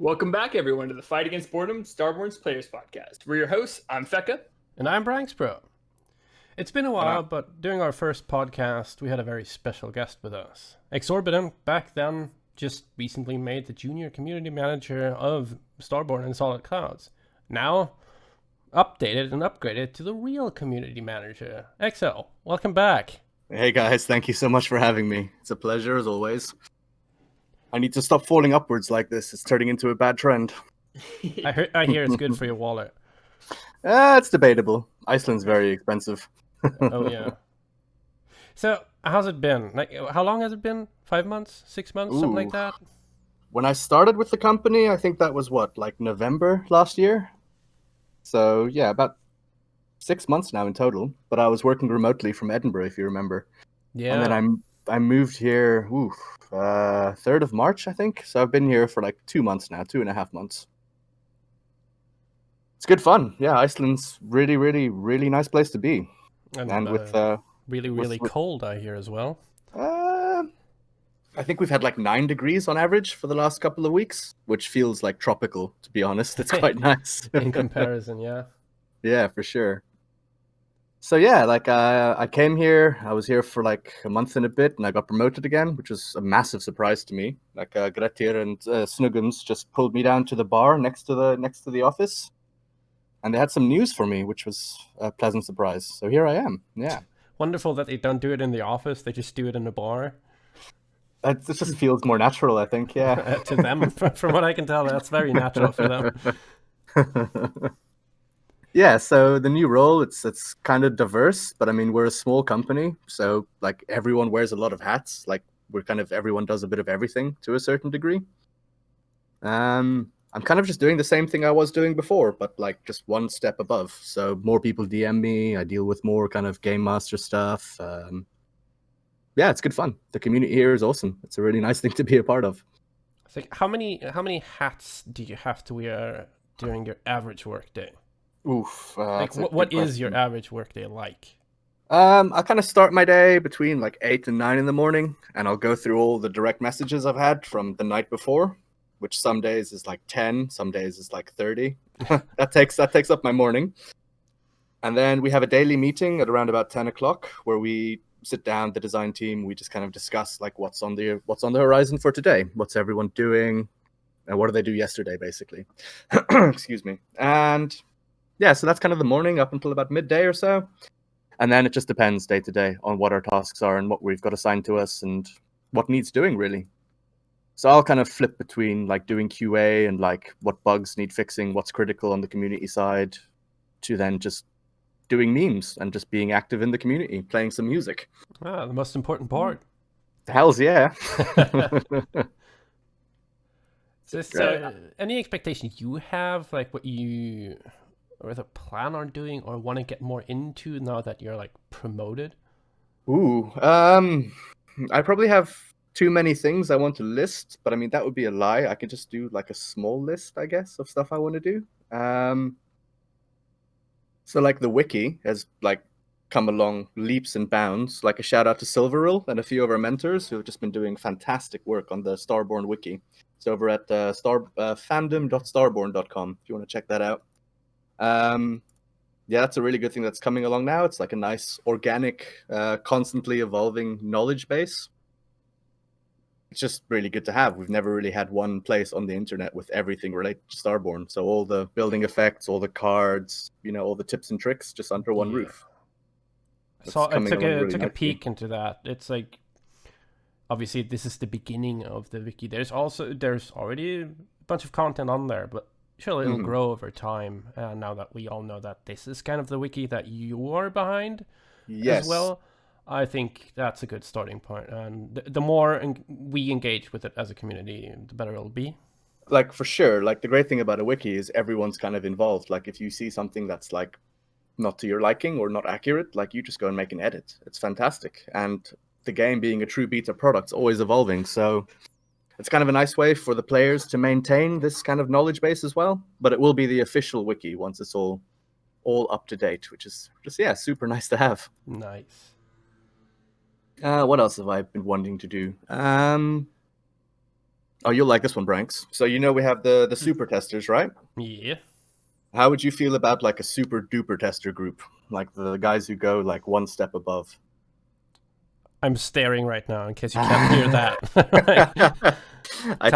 Welcome back, everyone, to the Fight Against Boredom, Starborne's Players Podcast. We're your hosts. I'm Fecca. And I'm Branksbro. It's been a And while, but during our first podcast, we had a very special guest with us. ExOrbitant, back then, just recently made the junior community manager of Starborne and Solid Clouds. Now, updated and upgraded to the real community manager. ExO, welcome back. Hey guys, thank you so much for having me. It's a pleasure as always. I need to stop falling upwards like this. It's turning into a bad trend. I hear it's good for your wallet. It's debatable. Iceland's very expensive. Oh yeah. So how's it been? Like, how long has it been? 5 months? 6 months? Something like that? When I started with the company, I think that was November last year? So yeah, about 6 months now in total. But I was working remotely from Edinburgh, if you remember. Yeah. And then I moved here 3rd of March, I think. So I've been here for like 2 months now, 2.5 months. It's good fun. Yeah, Iceland's really, really, really nice place to be. And with really cold, I hear as well. I think we've had like 9 degrees on average for the last couple of weeks, which feels like tropical, to be honest. It's quite nice. In comparison, yeah. Yeah, for sure. So yeah, like I came here, I was here for like a month and a bit, and I got promoted again, which was a massive surprise to me. Like Grettir and Snuggums just pulled me down to the bar next to the office, and they had some news for me, which was a pleasant surprise. So here I am. Yeah. Wonderful that they don't do it in the office; they just do it in the bar. It just feels more natural, I think. Yeah. To them, from what I can tell, that's very natural for them. Yeah, so the new role, it's kind of diverse, but I mean, we're a small company, so like everyone wears a lot of hats. Like everyone does a bit of everything to a certain degree. I'm kind of just doing the same thing I was doing before, but like just one step above. So more people DM me, I deal with more kind of game master stuff. Yeah, it's good fun. The community here is awesome. It's a really nice thing to be a part of. It's like, how many hats do you have to wear during your average workday? Oof. Like, what is your average workday like? I kind of start my day between like 8 and 9 in the morning, and I'll go through all the direct messages I've had from the night before, which some days is like 10, some days is like 30. that takes up my morning. And then we have a daily meeting at around about 10 o'clock where we sit down, the design team, we just kind of discuss like what's on the horizon for today, what's everyone doing, and what did they do yesterday, basically. Excuse me. And yeah, so that's kind of the morning up until about midday or so. And then it just depends day to day on what our tasks are and what we've got assigned to us and what needs doing, really. So I'll kind of flip between like doing QA and like what bugs need fixing, what's critical on the community side, to then just doing memes and just being active in the community, playing some music. Ah, the most important part. Hells yeah. So, any expectations you have, like what you or the plan on doing or want to get more into now that you're like promoted? I probably have too many things I want to list, but I mean that would be a lie. I could just do like a small list, I guess, of stuff I want to do. So like the wiki has like come along leaps and bounds. Like a shout out to Silveril and a few of our mentors who have just been doing fantastic work on the Starborne wiki. It's over at fandom.starborne.com if you want to check that out. Yeah, that's a really good thing that's coming along now. It's like a nice, organic, constantly evolving knowledge base. It's just really good to have. We've never really had one place on the internet with everything related to Starborne. So all the building effects, all the cards, all the tips and tricks just under one roof. So I took a peek into that. It's like, obviously this is the beginning of the wiki. There's already a bunch of content on there, but surely it'll grow over time. Now that we all know that this is kind of the wiki that you are behind as well, I think that's a good starting point. And the more we engage with it as a community, the better it'll be. Like, for sure. Like, the great thing about a wiki is everyone's kind of involved. Like, if you see something that's like not to your liking or not accurate, like you just go and make an edit. It's fantastic. And the game being a true beta product is always evolving. So it's kind of a nice way for the players to maintain this kind of knowledge base as well. But it will be the official wiki once it's all up to date, which is just, yeah, super nice to have. Nice. What else have I been wanting to do? Oh, you'll like this one, Branks. So we have the super testers, right? Yeah. How would you feel about like a super duper tester group, like the guys who go like one step above? I'm staring right now in case you can't hear that. I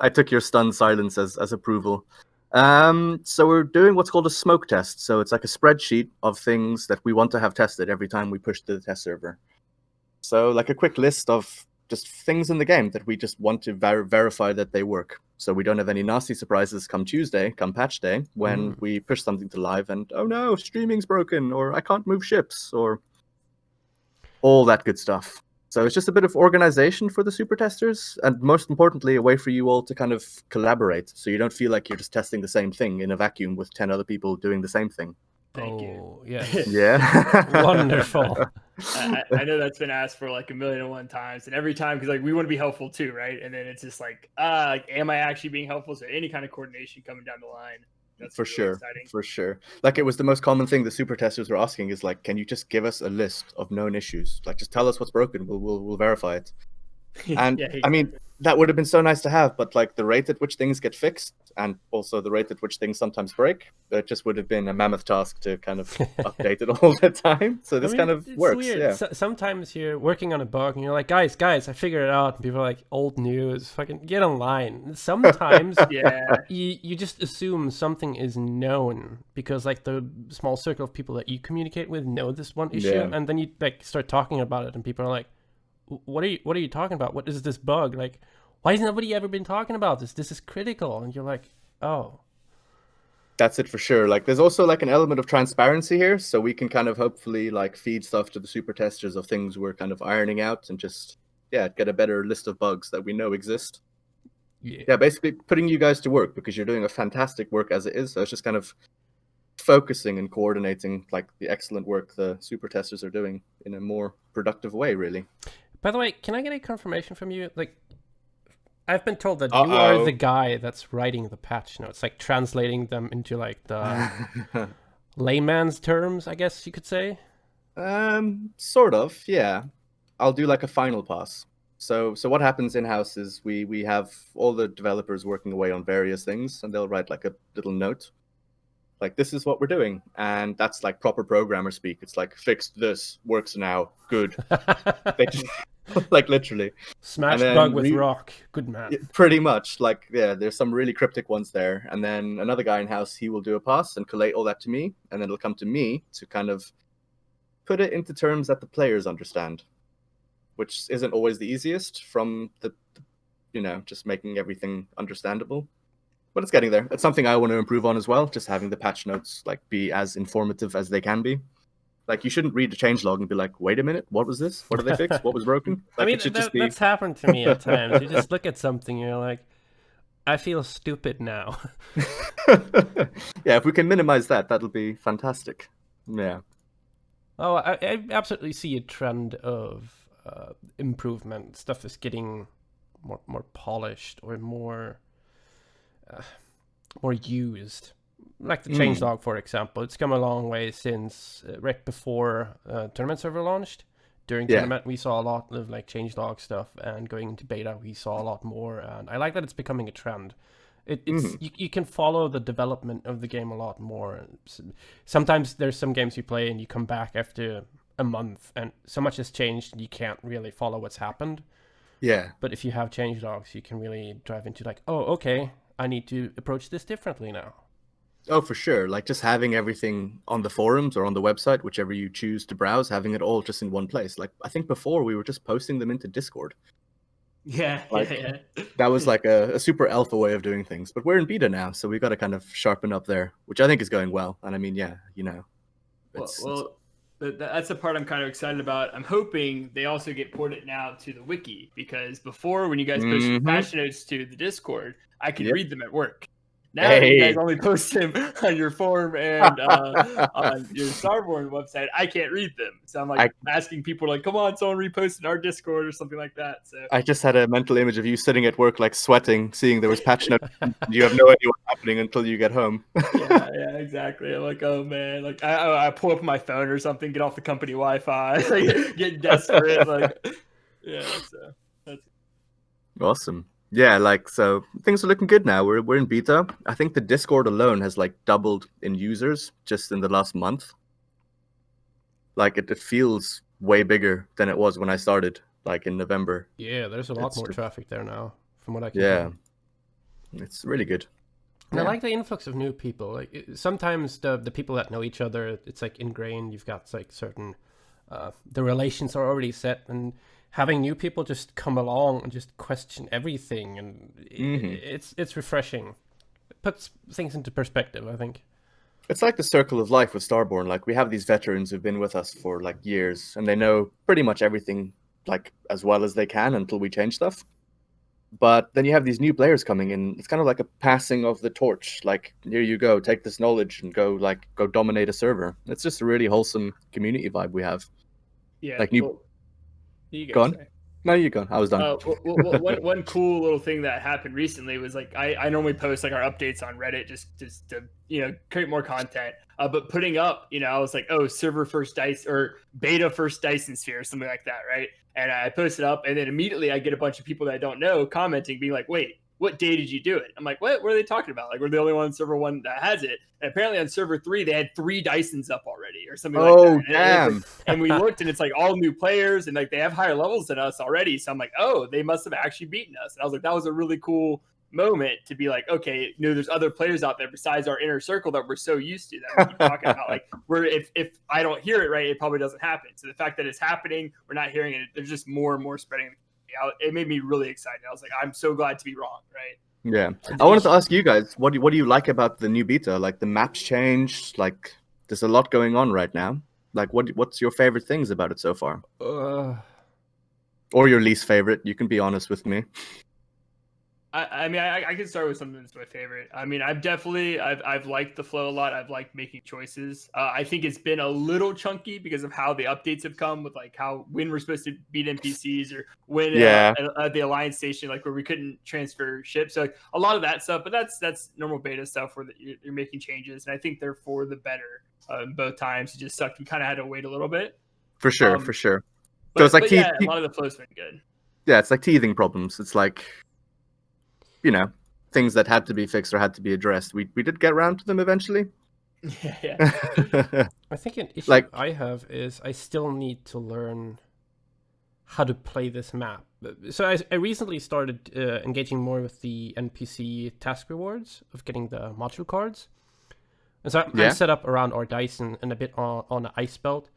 took your stunned silence as approval. So we're doing what's called a smoke test. So it's like a spreadsheet of things that we want to have tested every time we push to the test server. So like a quick list of just things in the game that we just want to verify that they work. So we don't have any nasty surprises come Tuesday, come patch day, when we push something to live and, oh no, streaming's broken, or I can't move ships, or all that good stuff. So it's just a bit of organization for the super testers, and most importantly, a way for you all to kind of collaborate, so you don't feel like you're just testing the same thing in a vacuum with 10 other people doing the same thing. Thank you. Yes. Yeah. Wonderful. I know that's been asked for like 1,000,001 times, and every time, because like we want to be helpful too, right? And then it's just like, am I actually being helpful? So any kind of coordination coming down the line. That's for really sure. exciting. For sure. Like it was the most common thing the super testers were asking is like, can you just give us a list of known issues? Like just tell us what's broken. We'll verify it. And Yeah, I mean, that would have been so nice to have, but like the rate at which things get fixed and also the rate at which things sometimes break, it just would have been a mammoth task to kind of update it all the time. So this kind of works. Weird. Yeah. Sometimes you're working on a bug and you're like, guys, I figured it out. And people are like, old news, fucking get online. Sometimes you just assume something is known because like the small circle of people that you communicate with know this one issue, and then you like start talking about it and people are like, what are you talking about? What is this bug? Like, why has nobody ever been talking about this? This is critical. And you're like, oh. That's it for sure. Like there's also like an element of transparency here, so we can kind of hopefully like feed stuff to the super testers of things we're kind of ironing out and just get a better list of bugs that we know exist. Yeah, basically putting you guys to work because you're doing a fantastic work as it is. So it's just kind of focusing and coordinating like the excellent work the super testers are doing in a more productive way, really. By the way, can I get a confirmation from you? Like, I've been told that you are the guy that's writing the patch notes, like translating them into like the layman's terms, I guess you could say. Sort of, yeah. I'll do like a final pass. So what happens in-house is we have all the developers working away on various things, and they'll write like a little note. Like, this is what we're doing. And that's like proper programmer speak. It's like, fixed this, works now, good. They just, like, literally. Smash bug with rock. Good man. Pretty much. Like, yeah, there's some really cryptic ones there. And then another guy in-house, he will do a pass and collate all that to me. And then it'll come to me to kind of put it into terms that the players understand, which isn't always the easiest from the just making everything understandable. But it's getting there. It's something I want to improve on as well, just having the patch notes like be as informative as they can be. Like, you shouldn't read the changelog and be like, wait a minute, what was this? What did they fix? What was broken? Like, I mean, that's happened to me at times. You just look at something and you're like, I feel stupid now. Yeah, if we can minimize that, that'll be fantastic. Yeah. Oh, I absolutely see a trend of improvement. Stuff is getting more polished or more used. Like the changelog, for example, it's come a long way since right before tournament server launched. During tournament, we saw a lot of like changelog stuff, and going into beta, we saw a lot more. And I like that it's becoming a trend. You can follow the development of the game a lot more. Sometimes there's some games you play and you come back after a month, and so much has changed, and you can't really follow what's happened. Yeah. But if you have changelogs, you can really dive into like, oh, okay, I need to approach this differently now. Oh, for sure. Like, just having everything on the forums or on the website, whichever you choose to browse, having it all just in one place. Like, I think before we were just posting them into Discord. Yeah, like, that was like a super alpha way of doing things. But we're in beta now, so we've got to kind of sharpen up there, which I think is going well. And I mean, yeah, Well, that's the part I'm kind of excited about. I'm hoping they also get ported now to the wiki, because before, when you guys pushed patch notes to the Discord, I could read them at work. Now you guys only post them on your forum and on your Starborne website. I can't read them. So I'm like asking people like, come on, someone repost in our Discord or something like that. So I just had a mental image of you sitting at work, like sweating, seeing there was patch notes. You have no idea what's happening until you get home. yeah, exactly. I'm like, oh man, like I pull up my phone or something, get off the company Wi-Fi, like, get desperate. Like, yeah, so that's awesome. Yeah, like, so things are looking good now. We're in beta. I think the Discord alone has like doubled in users just in the last month. Like it feels way bigger than it was when I started, like in November. Yeah, there's a lot more traffic there now, from what I can yeah, tell. It's really good. And I like the influx of new people. Like sometimes the people that know each other, it's like ingrained. You've got like certain the relations are already set, and having new people just come along and just question everything, and it's refreshing. It puts things into perspective, I think. It's like the circle of life with Starborne. Like we have these veterans who've been with us for like years, and they know pretty much everything like as well as they can until we change stuff. But then you have these new players coming in. It's kind of like a passing of the torch. Like, here you go, take this knowledge and go dominate a server. It's just a really wholesome community vibe we have. Yeah. Like new. Well, you go on. No, you go. I was done. One cool little thing that happened recently was like I normally post like our updates on Reddit just to create more content. But putting up, I was like, oh, server first dice or beta first Dyson sphere or something like that, right? And I posted up, and then immediately I get a bunch of people that I don't know commenting, being like, wait, what day did you do it? I'm like, what are they talking about? Like, we're the only one on server 1 that has it. And apparently on server 3, they had 3 Dysons up already or something like that. Oh, damn. And we looked, and it's like all new players, and like they have higher levels than us already. So I'm like, oh, they must have actually beaten us. And I was like, that was a really cool moment to be like, okay, there's other players out there besides our inner circle that we're so used to that we keep talking about. Like, if I don't hear it right, it probably doesn't happen. So the fact that it's happening, we're not hearing it, there's just more and more spreading out. It made me really excited. I was like, I'm so glad to be wrong, right? Yeah. I wanted to ask you guys, what do you like about the new beta? Like the maps changed, like there's a lot going on right now. Like what's your favorite things about it so far? Or your least favorite? You can be honest with me. I mean, I can start with something that's my favorite. I mean, I've liked the flow a lot. I've liked making choices. I think it's been a little chunky because of how the updates have come with like when we're supposed to beat NPCs or when at the Alliance station, like where we couldn't transfer ships. So like, a lot of that stuff, but that's normal beta stuff where you're making changes. And I think they're for the better both times. It just sucked. We kind of had to wait a little bit. For sure, for sure. So it's like a lot of the flow's been good. Yeah, it's like teething problems. It's like, things that had to be fixed or had to be addressed. We did get around to them eventually. Yeah. I think an issue I have is I still need to learn how to play this map. So I recently started engaging more with the NPC task rewards of getting the module cards. And so I'm set up around our Dyson and a bit on the ice belt.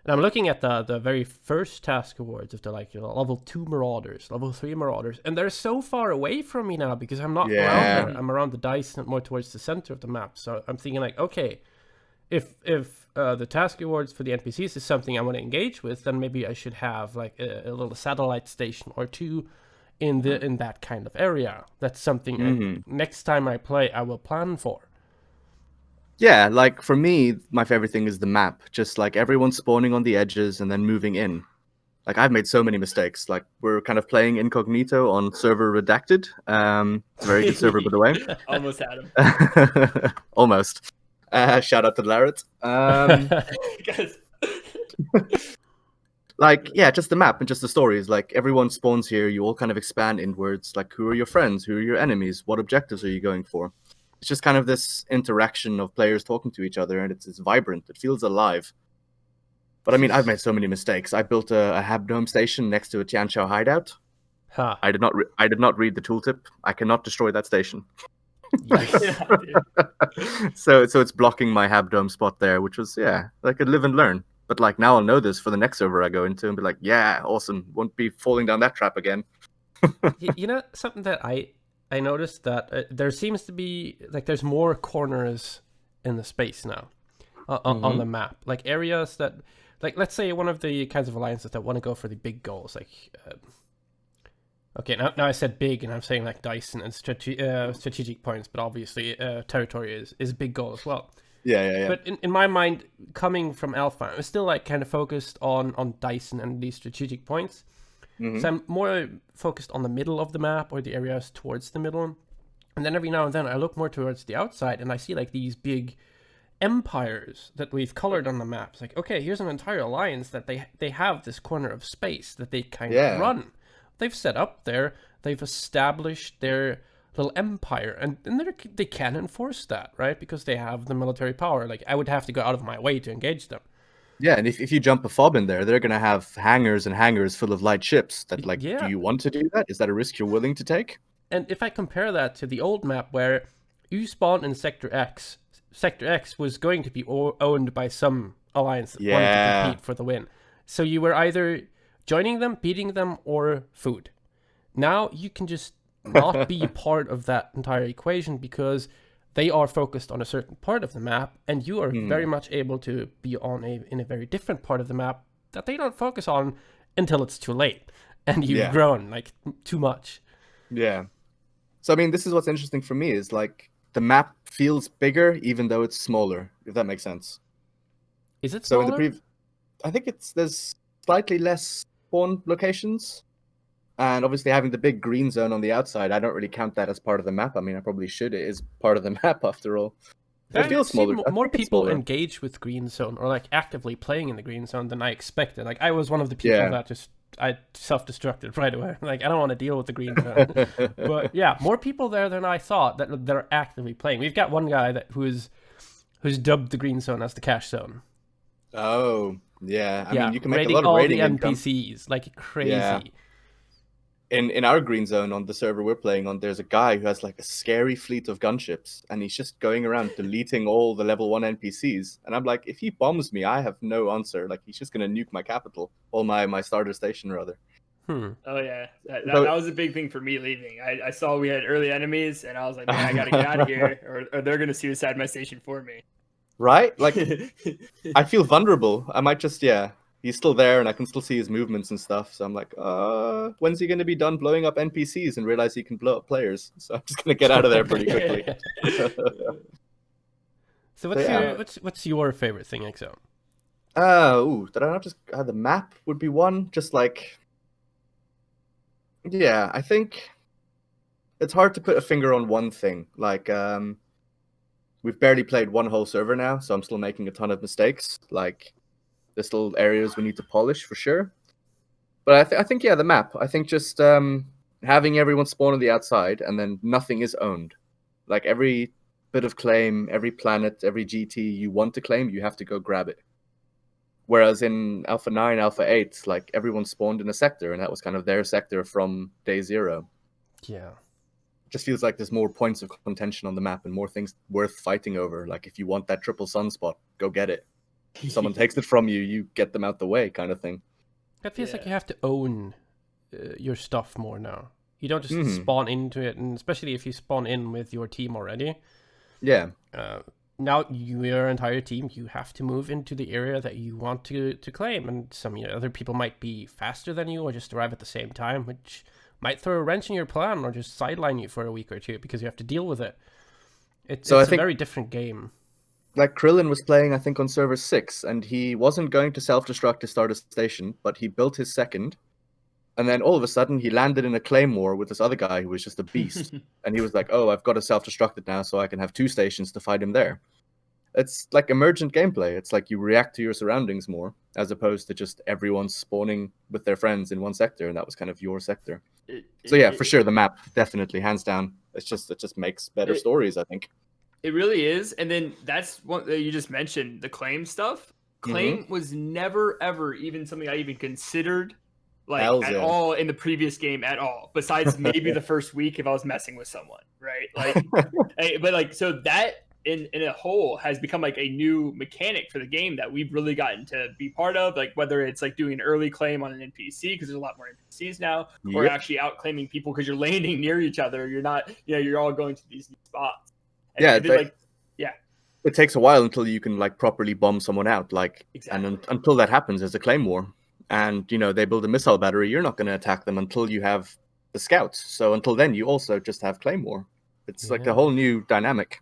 And I'm looking at the very first task awards of the level 2 Marauders, level 3 Marauders, and they're so far away from me now because I'm not around there. I'm around the dice and more towards the center of the map. So I'm thinking like, okay, if the task awards for the NPCs is something I want to engage with, then maybe I should have like a little satellite station or 2 in that kind of area. That's something next time I play I will plan for. Yeah, like for me, my favorite thing is the map. Just like everyone spawning on the edges and then moving in. Like I've made so many mistakes. Like we're kind of playing incognito on server redacted. It's a very good server, by the way. Almost had him. Almost. Shout out to Larrett. Like, yeah, just the map and just the stories. Like everyone spawns here. You all kind of expand inwards. Like who are your friends? Who are your enemies? What objectives are you going for? It's just kind of this interaction of players talking to each other, and it's vibrant. It feels alive. But I mean, I've made so many mistakes. I built a Habdome station next to a Tianqiao hideout. Huh. I did not read the tooltip. I cannot destroy that station. So it's blocking my Habdome spot there, which was like a live and learn. But like now I'll know this for the next server I go into and be like, yeah, awesome. Won't be falling down that trap again. Something that I noticed that there seems to be like there's more corners in the space now on the map, like areas that, like let's say one of the kinds of alliances that want to go for the big goals, like okay, now I said big and I'm saying like Dyson and strategic points, but obviously territory is a big goal as well. Yeah. But in my mind, coming from Alpha, I'm still like kind of focused on Dyson and these strategic points. So I'm more focused on the middle of the map or the areas towards the middle. And then every now and then I look more towards the outside and I see like these big empires that we've colored on the map. It's like, okay, here's an entire alliance that they have this corner of space that they kind of run. they've set up there, they've established their little empire, and they can enforce that, right? Because they have the military power. Like, I would have to go out of my way to engage them. Yeah, and if you jump a FAB in there, they're going to have hangars and hangars full of light ships. That, like, do you want to do that? Is that a risk you're willing to take? And if I compare that to the old map where you spawn in Sector X, Sector X was going to be owned by some alliance that wanted to compete for the win. So you were either joining them, beating them, or food. Now you can just not be part of that entire equation because they are focused on a certain part of the map, and you are very much able to be in a very different part of the map that they don't focus on until it's too late and you've grown like too much. Yeah. So I mean, this is what's interesting for me is like the map feels bigger even though it's smaller, if that makes sense. Is it smaller? So in I think there's slightly less spawn locations. And obviously having the big green zone on the outside, I don't really count that as part of the map. I mean, I probably should. It is part of the map after all. It feels smaller. More people engage with green zone or like actively playing in the green zone than I expected. Like I was one of the people that I self-destructed right away. Like I don't want to deal with the green zone. But yeah, more people there than I thought that are actively playing. We've got one guy who's dubbed the green zone as the cash zone. Oh, yeah. I mean, you can make a lot of all rating the NPCs like crazy. Yeah. In our green zone on the server we're playing on, there's a guy who has like a scary fleet of gunships, and he's just going around deleting all the level 1 NPCs. And I'm like, if he bombs me, I have no answer. Like, he's just gonna nuke my capital, or my starter station rather. Oh yeah, that was a big thing for me leaving. I saw we had early enemies, and I was like, man, I gotta get out of here, or they're gonna suicide my station for me. Right? Like, I feel vulnerable. I might just he's still there and I can still see his movements and stuff. So I'm like, when's he going to be done blowing up NPCs and realize he can blow up players? So I'm just going to get out of there pretty quickly. So what's your favorite thing, ExO? Did I not just... the map would be one. Just like... Yeah, I think it's hard to put a finger on one thing. Like, we've barely played one whole server now, so I'm still making a ton of mistakes. Like... There's still areas we need to polish for sure. But I think, the map. I think just having everyone spawn on the outside and then nothing is owned. Like every bit of claim, every planet, every GT you want to claim, you have to go grab it. Whereas in Alpha 9, Alpha 8, like everyone spawned in a sector and that was kind of their sector from day zero. Yeah. It just feels like there's more points of contention on the map and more things worth fighting over. Like if you want that triple sunspot, go get it. If someone takes it from you, you get them out the way, kind of thing. It feels like you have to own your stuff more now. You don't just spawn into it, and especially if you spawn in with your team already. Yeah. Now your entire team, you have to move into the area that you want to claim, and some other people might be faster than you or just arrive at the same time, which might throw a wrench in your plan or just sideline you for a week or two because you have to deal with it. It's a very different game. Like Krillin was playing, I think, on server 6, and he wasn't going to self-destruct his starter station, but he built his second, and then all of a sudden he landed in a claymore with this other guy who was just a beast, and he was like, oh, I've got to self-destruct it now so I can have 2 stations to fight him there. It's like emergent gameplay. It's like you react to your surroundings more, as opposed to just everyone spawning with their friends in one sector, and that was kind of your sector. So yeah, for sure, the map, definitely, hands down. It just makes better stories, I think. It really is. And then that's what you just mentioned, the claim stuff. Claim was never, ever even something I even considered all in the previous game at all. Besides maybe the first week if I was messing with someone, right? Like, but like, so that in a whole has become like a new mechanic for the game that we've really gotten to be part of. Like whether it's like doing an early claim on an NPC because there's a lot more NPCs now, or actually out claiming people because you're landing near each other. You're not, you're all going to these new spots. It takes a while until you can like properly bomb someone out. Like, exactly. And until that happens, there's a claim war, and they build a missile battery. You're not going to attack them until you have the scouts. So until then, you also just have claim war. It's like a whole new dynamic.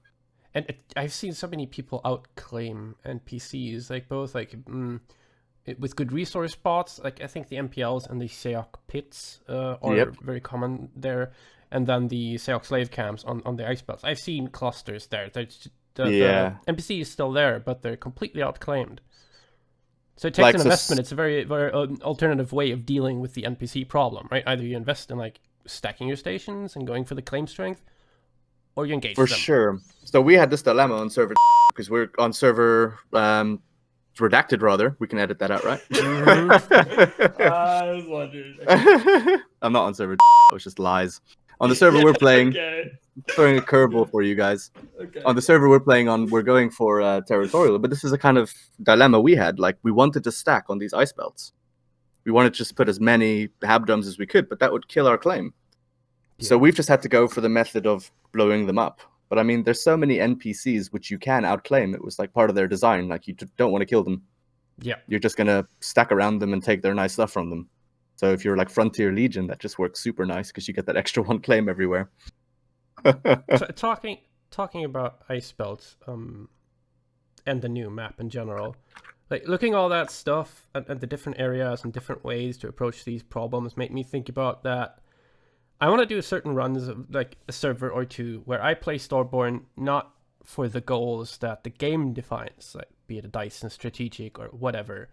And I've seen so many people outclaim NPCs, like both like with good resource spots. Like I think the MPLs and the Seok pits are very common there. And then the Seok slave camps on the ice belts. I've seen clusters there. The NPC is still there, but they're completely outclaimed. So it takes an investment. It's a very, very alternative way of dealing with the NPC problem, right? Either you invest in like stacking your stations and going for the claim strength, or you engage for them. Sure. So we had this dilemma on server because we're on server redacted. Rather, we can edit that out, right? I was wondering. I'm not on server. It was just lies. On the server we're playing, throwing a curveball for you guys. On the server we're playing on, we're going for territorial, but this is a kind of dilemma we had. Like, we wanted to stack on these ice belts. We wanted to just put as many habdoms as we could, but that would kill our claim. Yeah. So we've just had to go for the method of blowing them up. But I mean, there's so many NPCs which you can outclaim. It was like part of their design. Like, you don't want to kill them. Yeah. You're just going to stack around them and take their nice stuff from them. So if you're like Frontier Legion, that just works super nice because you get that extra one claim everywhere. So, talking about ice belts and the new map in general, like looking at all that stuff and the different areas and different ways to approach these problems made me think about that. I want to do certain runs of like a server or two where I play Starborne not for the goals that the game defines, like be it a dice and strategic or whatever,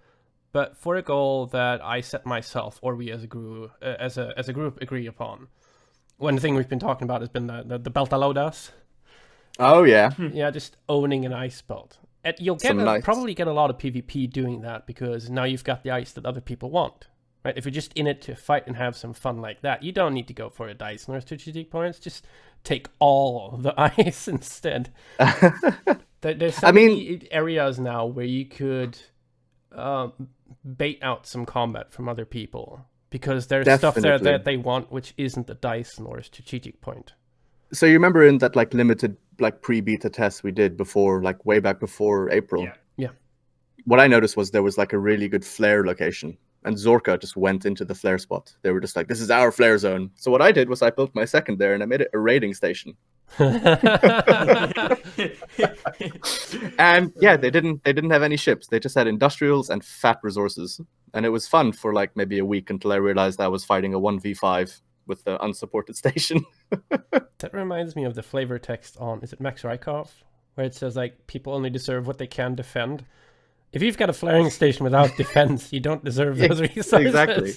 but for a goal that I set myself or we as a group agree upon. One thing we've been talking about has been the Beltalowdas. Oh yeah, yeah, just owning an ice belt. And you'll probably get a lot of PvP doing that because now you've got the ice that other people want. Right? If you're just in it to fight and have some fun like that, you don't need to go for a dice nor strategic points. Just take all the ice instead. There's so many areas now where you could bait out some combat from other people because there's stuff there that they want which isn't a dice nor a strategic point. So you remember in that like limited like pre-beta test we did before, like way back before April? Yeah. What I noticed was there was like a really good flare location. And Zorka just went into the flare spot. They were just like, this is our flare zone. So what I did was I built my second there and I made it a raiding station. And yeah, they didn't have any ships. They just had industrials and fat resources. And it was fun for like maybe a week until I realized I was fighting a 1v5 with the unsupported station. That reminds me of the flavor text on, is it Max Rykov? Where it says like, people only deserve what they can defend. If you've got a flaring station without defense, you don't deserve those resources. Exactly.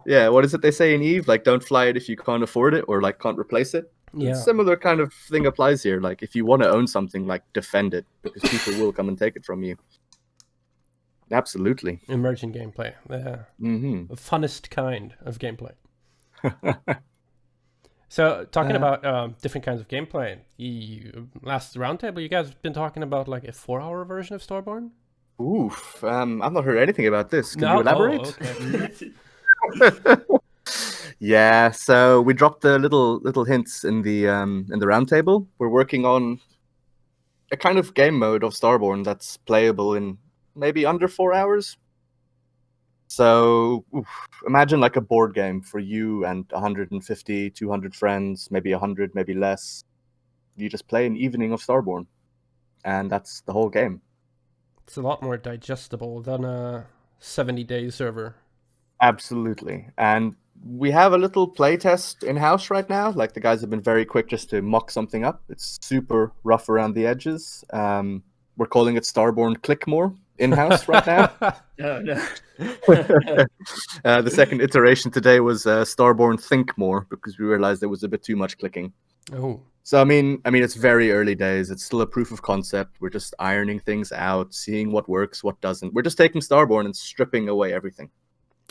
Yeah, what is it they say in EVE? Like, don't fly it if you can't afford it or like can't replace it. Yeah. Similar kind of thing applies here. Like, if you want to own something, like defend it because people will come and take it from you. Absolutely. Emergent gameplay. The funnest kind of gameplay. So, talking about different kinds of gameplay, last roundtable, you guys have been talking about like a 4-hour version of Starborne? Oof, I've not heard anything about this. Can you elaborate? Oh, okay. Yeah, so we dropped the little hints in the roundtable. We're working on a kind of game mode of Starborne that's playable in maybe under 4 hours. So imagine like a board game for you and 150, 200 friends, maybe 100, maybe less. You just play an evening of Starborne, and that's the whole game. It's a lot more digestible than a 70-day server. Absolutely. And we have a little playtest in-house right now. Like, the guys have been very quick just to mock something up. It's super rough around the edges. We're calling it Starborne Clickmore in-house right now. No. The second iteration today was Starborne Thinkmore because we realized there was a bit too much clicking. Oh. So I mean, it's very early days. It's still a proof of concept. We're just ironing things out, seeing what works, what doesn't. We're just taking Starborne and stripping away everything.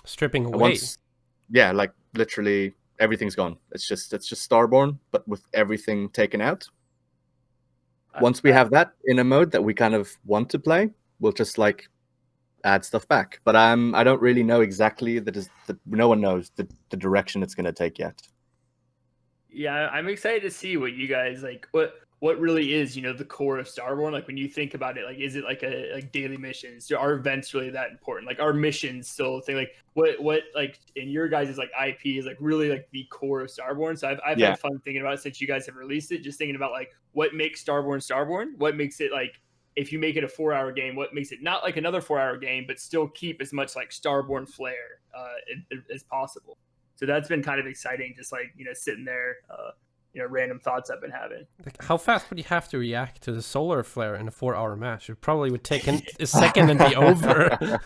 Stripping away? Yeah, like literally everything's gone. It's just Starborne, but with everything taken out. Once we have that in a mode that we kind of want to play, we'll just like add stuff back. But I don't really know exactly no one knows the direction it's going to take yet. Yeah, I'm excited to see what you guys like. What really is, the core of Starborne? Like, when you think about it, like, is it like daily missions? Are events really that important? Like, are missions still a thing? Like, what like in your guys' like IP is like really like the core of Starborne? So I've had fun thinking about it since you guys have released it. Just thinking about like what makes Starborne. What makes it like, if you make it a 4-hour game, what makes it not like another 4-hour game, but still keep as much like Starborne flair as possible. So that's been kind of exciting, just like, sitting there random thoughts I've been having. Like, how fast would you have to react to the solar flare in a 4-hour match? It probably would take a second and be over.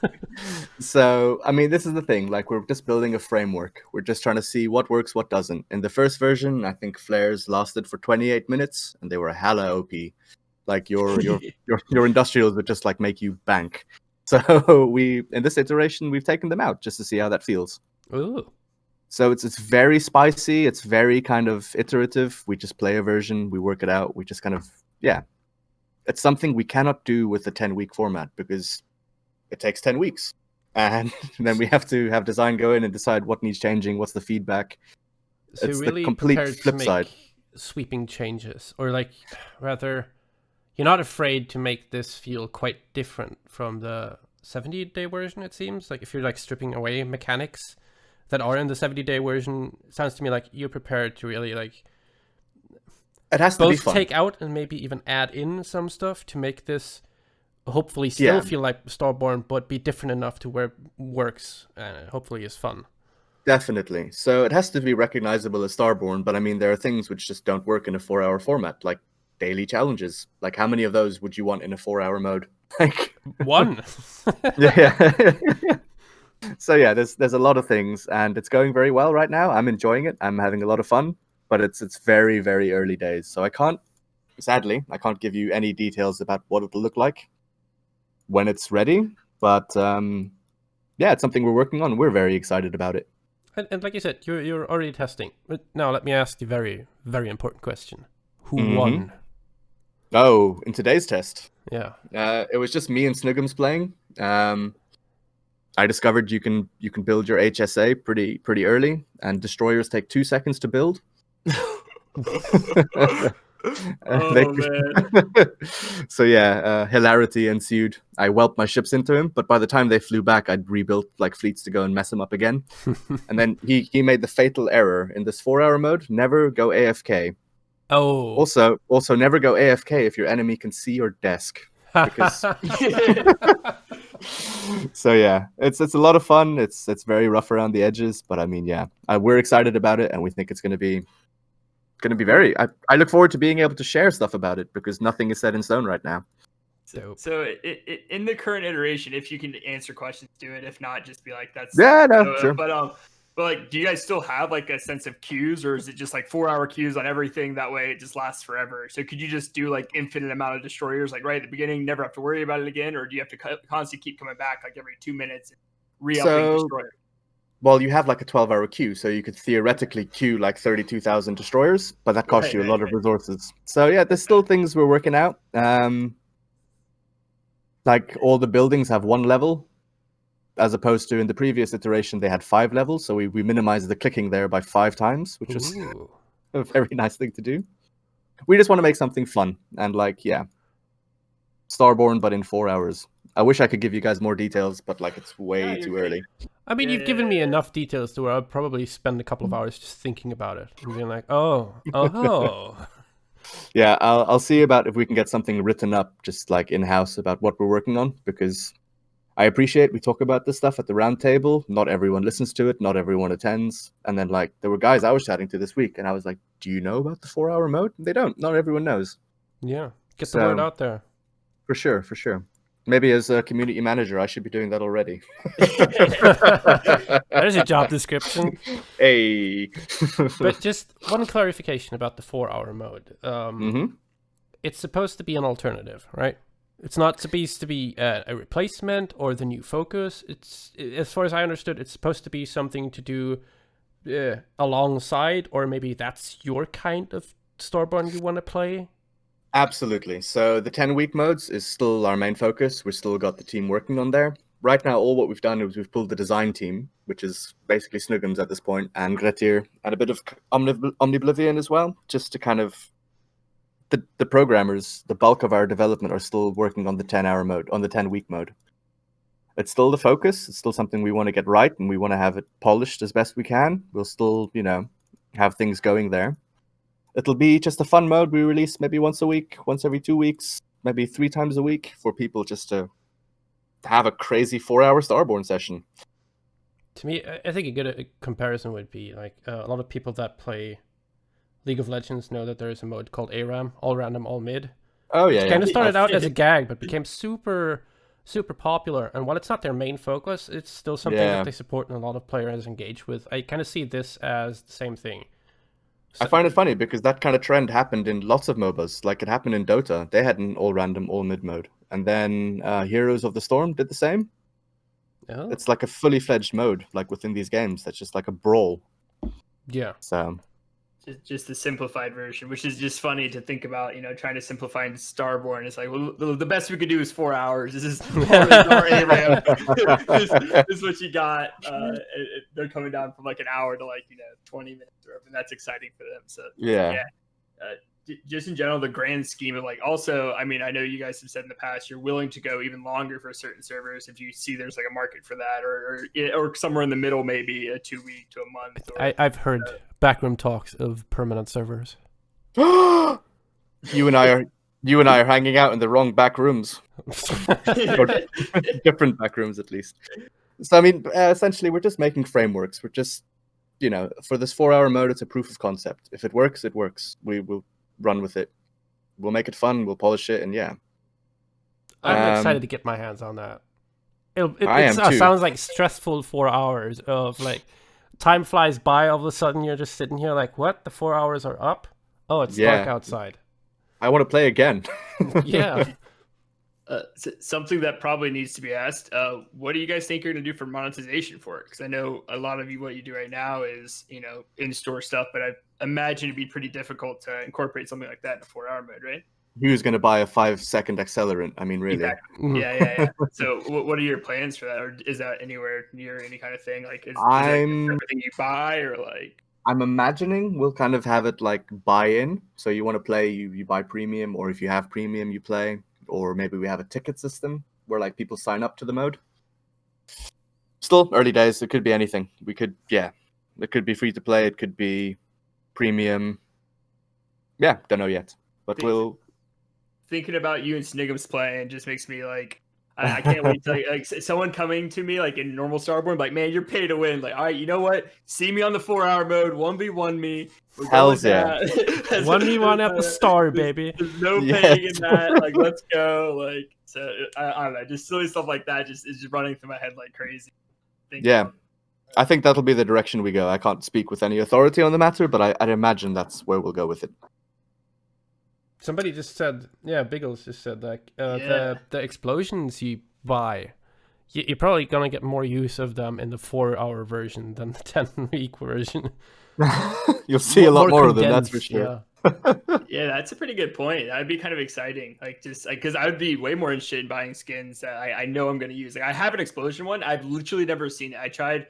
So, I mean, this is the thing. Like, we're just building a framework. We're just trying to see what works, what doesn't. In the first version, I think flares lasted for 28 minutes, and they were hella OP. Like, your industrials would just like make you bank. So in this iteration, we've taken them out just to see how that feels. Ooh. So it's very spicy. It's very kind of iterative. We just play a version, we work it out. We just kind of, it's something we cannot do with the 10-week format because it takes 10 weeks. And then we have to have design go in and decide what needs changing, what's the feedback. So it's really the complete flip to side. Sweeping changes, or like rather, you're not afraid to make this feel quite different from the 70-day version, it seems. Like if you're like stripping away mechanics that are in the 70-day version, it sounds to me like you're prepared to really like it has to be fun. Take out and maybe even add in some stuff to make this hopefully still feel like Starborne, but be different enough to where it works and hopefully is fun. Definitely. So it has to be recognizable as Starborne, but I mean, there are things which just don't work in a 4-hour format, like daily challenges. Like, how many of those would you want in a 4-hour mode? Like one. Yeah. So yeah, there's a lot of things, and it's going very well right now. I'm enjoying it. I'm having a lot of fun, but it's very, very early days. So sadly, I can't give you any details about what it'll look like when it's ready. But it's something we're working on. We're very excited about it. And like you said, you're already testing. But now let me ask the very, very important question: who won? Oh, in today's test, yeah, it was just me and Snuggums playing. I discovered you can build your HSA pretty early, and destroyers take 2 seconds to build. Man. So hilarity ensued. I whelped my ships into him, but by the time they flew back, I'd rebuilt like fleets to go and mess him up again. And then he made the fatal error in this 4-hour mode: never go AFK. Oh. Also never go AFK if your enemy can see your desk. Because so yeah, it's a lot of fun. It's very rough around the edges, but I mean, we're excited about it, and we think it's going to be very. I look forward to being able to share stuff about it because nothing is set in stone right now. So in the current iteration, if you can answer questions, do it. If not, just be like, that's sure. But like, do you guys still have like a sense of queues, or is it just like 4-hour queues on everything? That way it just lasts forever. So could you just do like infinite amount of destroyers, like right at the beginning, never have to worry about it again? Or do you have to constantly keep coming back like every 2 minutes and re-upping destroyers? Well, you have like a 12-hour queue, so you could theoretically queue like 32,000 destroyers, but that costs you a lot of resources. So yeah, there's still things we're working out. Like all the buildings have 1 level, as opposed to in the previous iteration they had 5 levels. So we minimized the clicking there by 5 times, which was a very nice thing to do. We just want to make something fun and Starborne, but in 4 hours. I wish I could give you guys more details, but like it's way too early. I mean, you've given me enough details to where I'll probably spend a couple of hours just thinking about it and being like, oh. Yeah, I'll see about if we can get something written up just like in-house about what we're working on, because I appreciate we talk about this stuff at the round table. Not everyone listens to it. Not everyone attends. And then like there were guys I was chatting to this week, and I was like, do you know about the 4-hour mode? They don't. Not everyone knows. Yeah, get the word out there. For sure. Maybe as a community manager, I should be doing that already. There's a job description. Hey. But just one clarification about the 4-hour mode. It's supposed to be an alternative, right? It's not supposed to be a replacement or the new focus. It's, as far as I understood, it's supposed to be something to do alongside, or maybe that's your kind of Starborne you want to play. Absolutely. So the 10-week modes is still our main focus. We've still got the team working on there. Right now, all what we've done is we've pulled the design team, which is basically Snuggums at this point, and Gretir, and a bit of Omniblivion as well, just to kind of... The programmers, the bulk of our development are still working on the 10-hour mode, on the 10-week mode. It's still the focus. It's still something we want to get right, and we want to have it polished as best we can. We'll still, have things going there. It'll be just a fun mode we release maybe once a week, once every 2 weeks, maybe 3 times a week for people just to have a crazy 4-hour Starborne session. To me, I think a good comparison would be like a lot of people that play League of Legends know that there is a mode called ARAM, all random, all mid. Oh yeah, It kind of started out as a gag, but became super popular. And while it's not their main focus, it's still something that they support and a lot of players engage with. I kind of see this as the same thing. So, I find it funny because that kind of trend happened in lots of MOBAs. Like it happened in Dota. They had an all random, all mid mode. And then Heroes of the Storm did the same. Oh. It's like a fully fledged mode, like within these games. That's just like a brawl. Yeah. So just the simplified version, which is just funny to think about, trying to simplify in Starborne. It's like, well, the best we could do is 4 hours. This is our ARAM. this is what you got. They're coming down from like an hour to like 20 minutes, and that's exciting for them. So yeah. Just in general, the grand scheme of like, also, I mean, I know you guys have said in the past you're willing to go even longer for certain servers if you see there's like a market for that, or somewhere in the middle, maybe a 2 week to a month. I've heard backroom talks of permanent servers. You and I are hanging out in the wrong back rooms. Different back rooms, at least. So I mean, essentially, we're just making frameworks. We're just, for this 4-hour mode, it's a proof of concept. If it works, it works. We will run with it. We'll make it fun. We'll polish it, and yeah. I'm excited to get my hands on that. It sounds like stressful 4 hours of like time flies by. All of a sudden, you're just sitting here like, what? The 4 hours are up? Oh, it's dark outside. I want to play again. Yeah. Something that probably needs to be asked. What do you guys think you're going to do for monetization for it? Because I know a lot of what you do right now is, in-store stuff, but I imagine it'd be pretty difficult to incorporate something like that in a 4-hour mode, right? Who's going to buy a 5-second accelerant? I mean, really? Exactly. Yeah. So what are your plans for that? Or is that anywhere near any kind of thing? Like, is everything you buy, or like? I'm imagining we'll kind of have it like buy-in. So you want to play, you buy premium, or if you have premium, you play. Or maybe we have a ticket system where like people sign up to the mode. Still early days. It could be anything. It could be free to play. It could be premium. Yeah, don't know yet. But thinking about you and Snigums playing just makes me like, I can't wait to like someone coming to me like in normal Starborne, like, man, you're pay to win. Like, all right, you know what? See me on the 4-hour mode, 1v1 me. Hell's yeah. 1v1 at the star, baby. There's no paying in that. Like, let's go. Like, so I don't know, just silly stuff like that is just running through my head like crazy. I think that'll be the direction we go. I can't speak with any authority on the matter, but I'd imagine that's where we'll go with it. Somebody just said, Biggles just said, like, the explosions you buy, you're probably going to get more use of them in the 4-hour version than the 10-week version. You'll see a lot more of them, that's for sure. Yeah, that's a pretty good point. That'd be kind of exciting. Like, just because I would be way more interested in buying skins that I know I'm going to use. Like, I have an explosion one. I've literally never seen it. I tried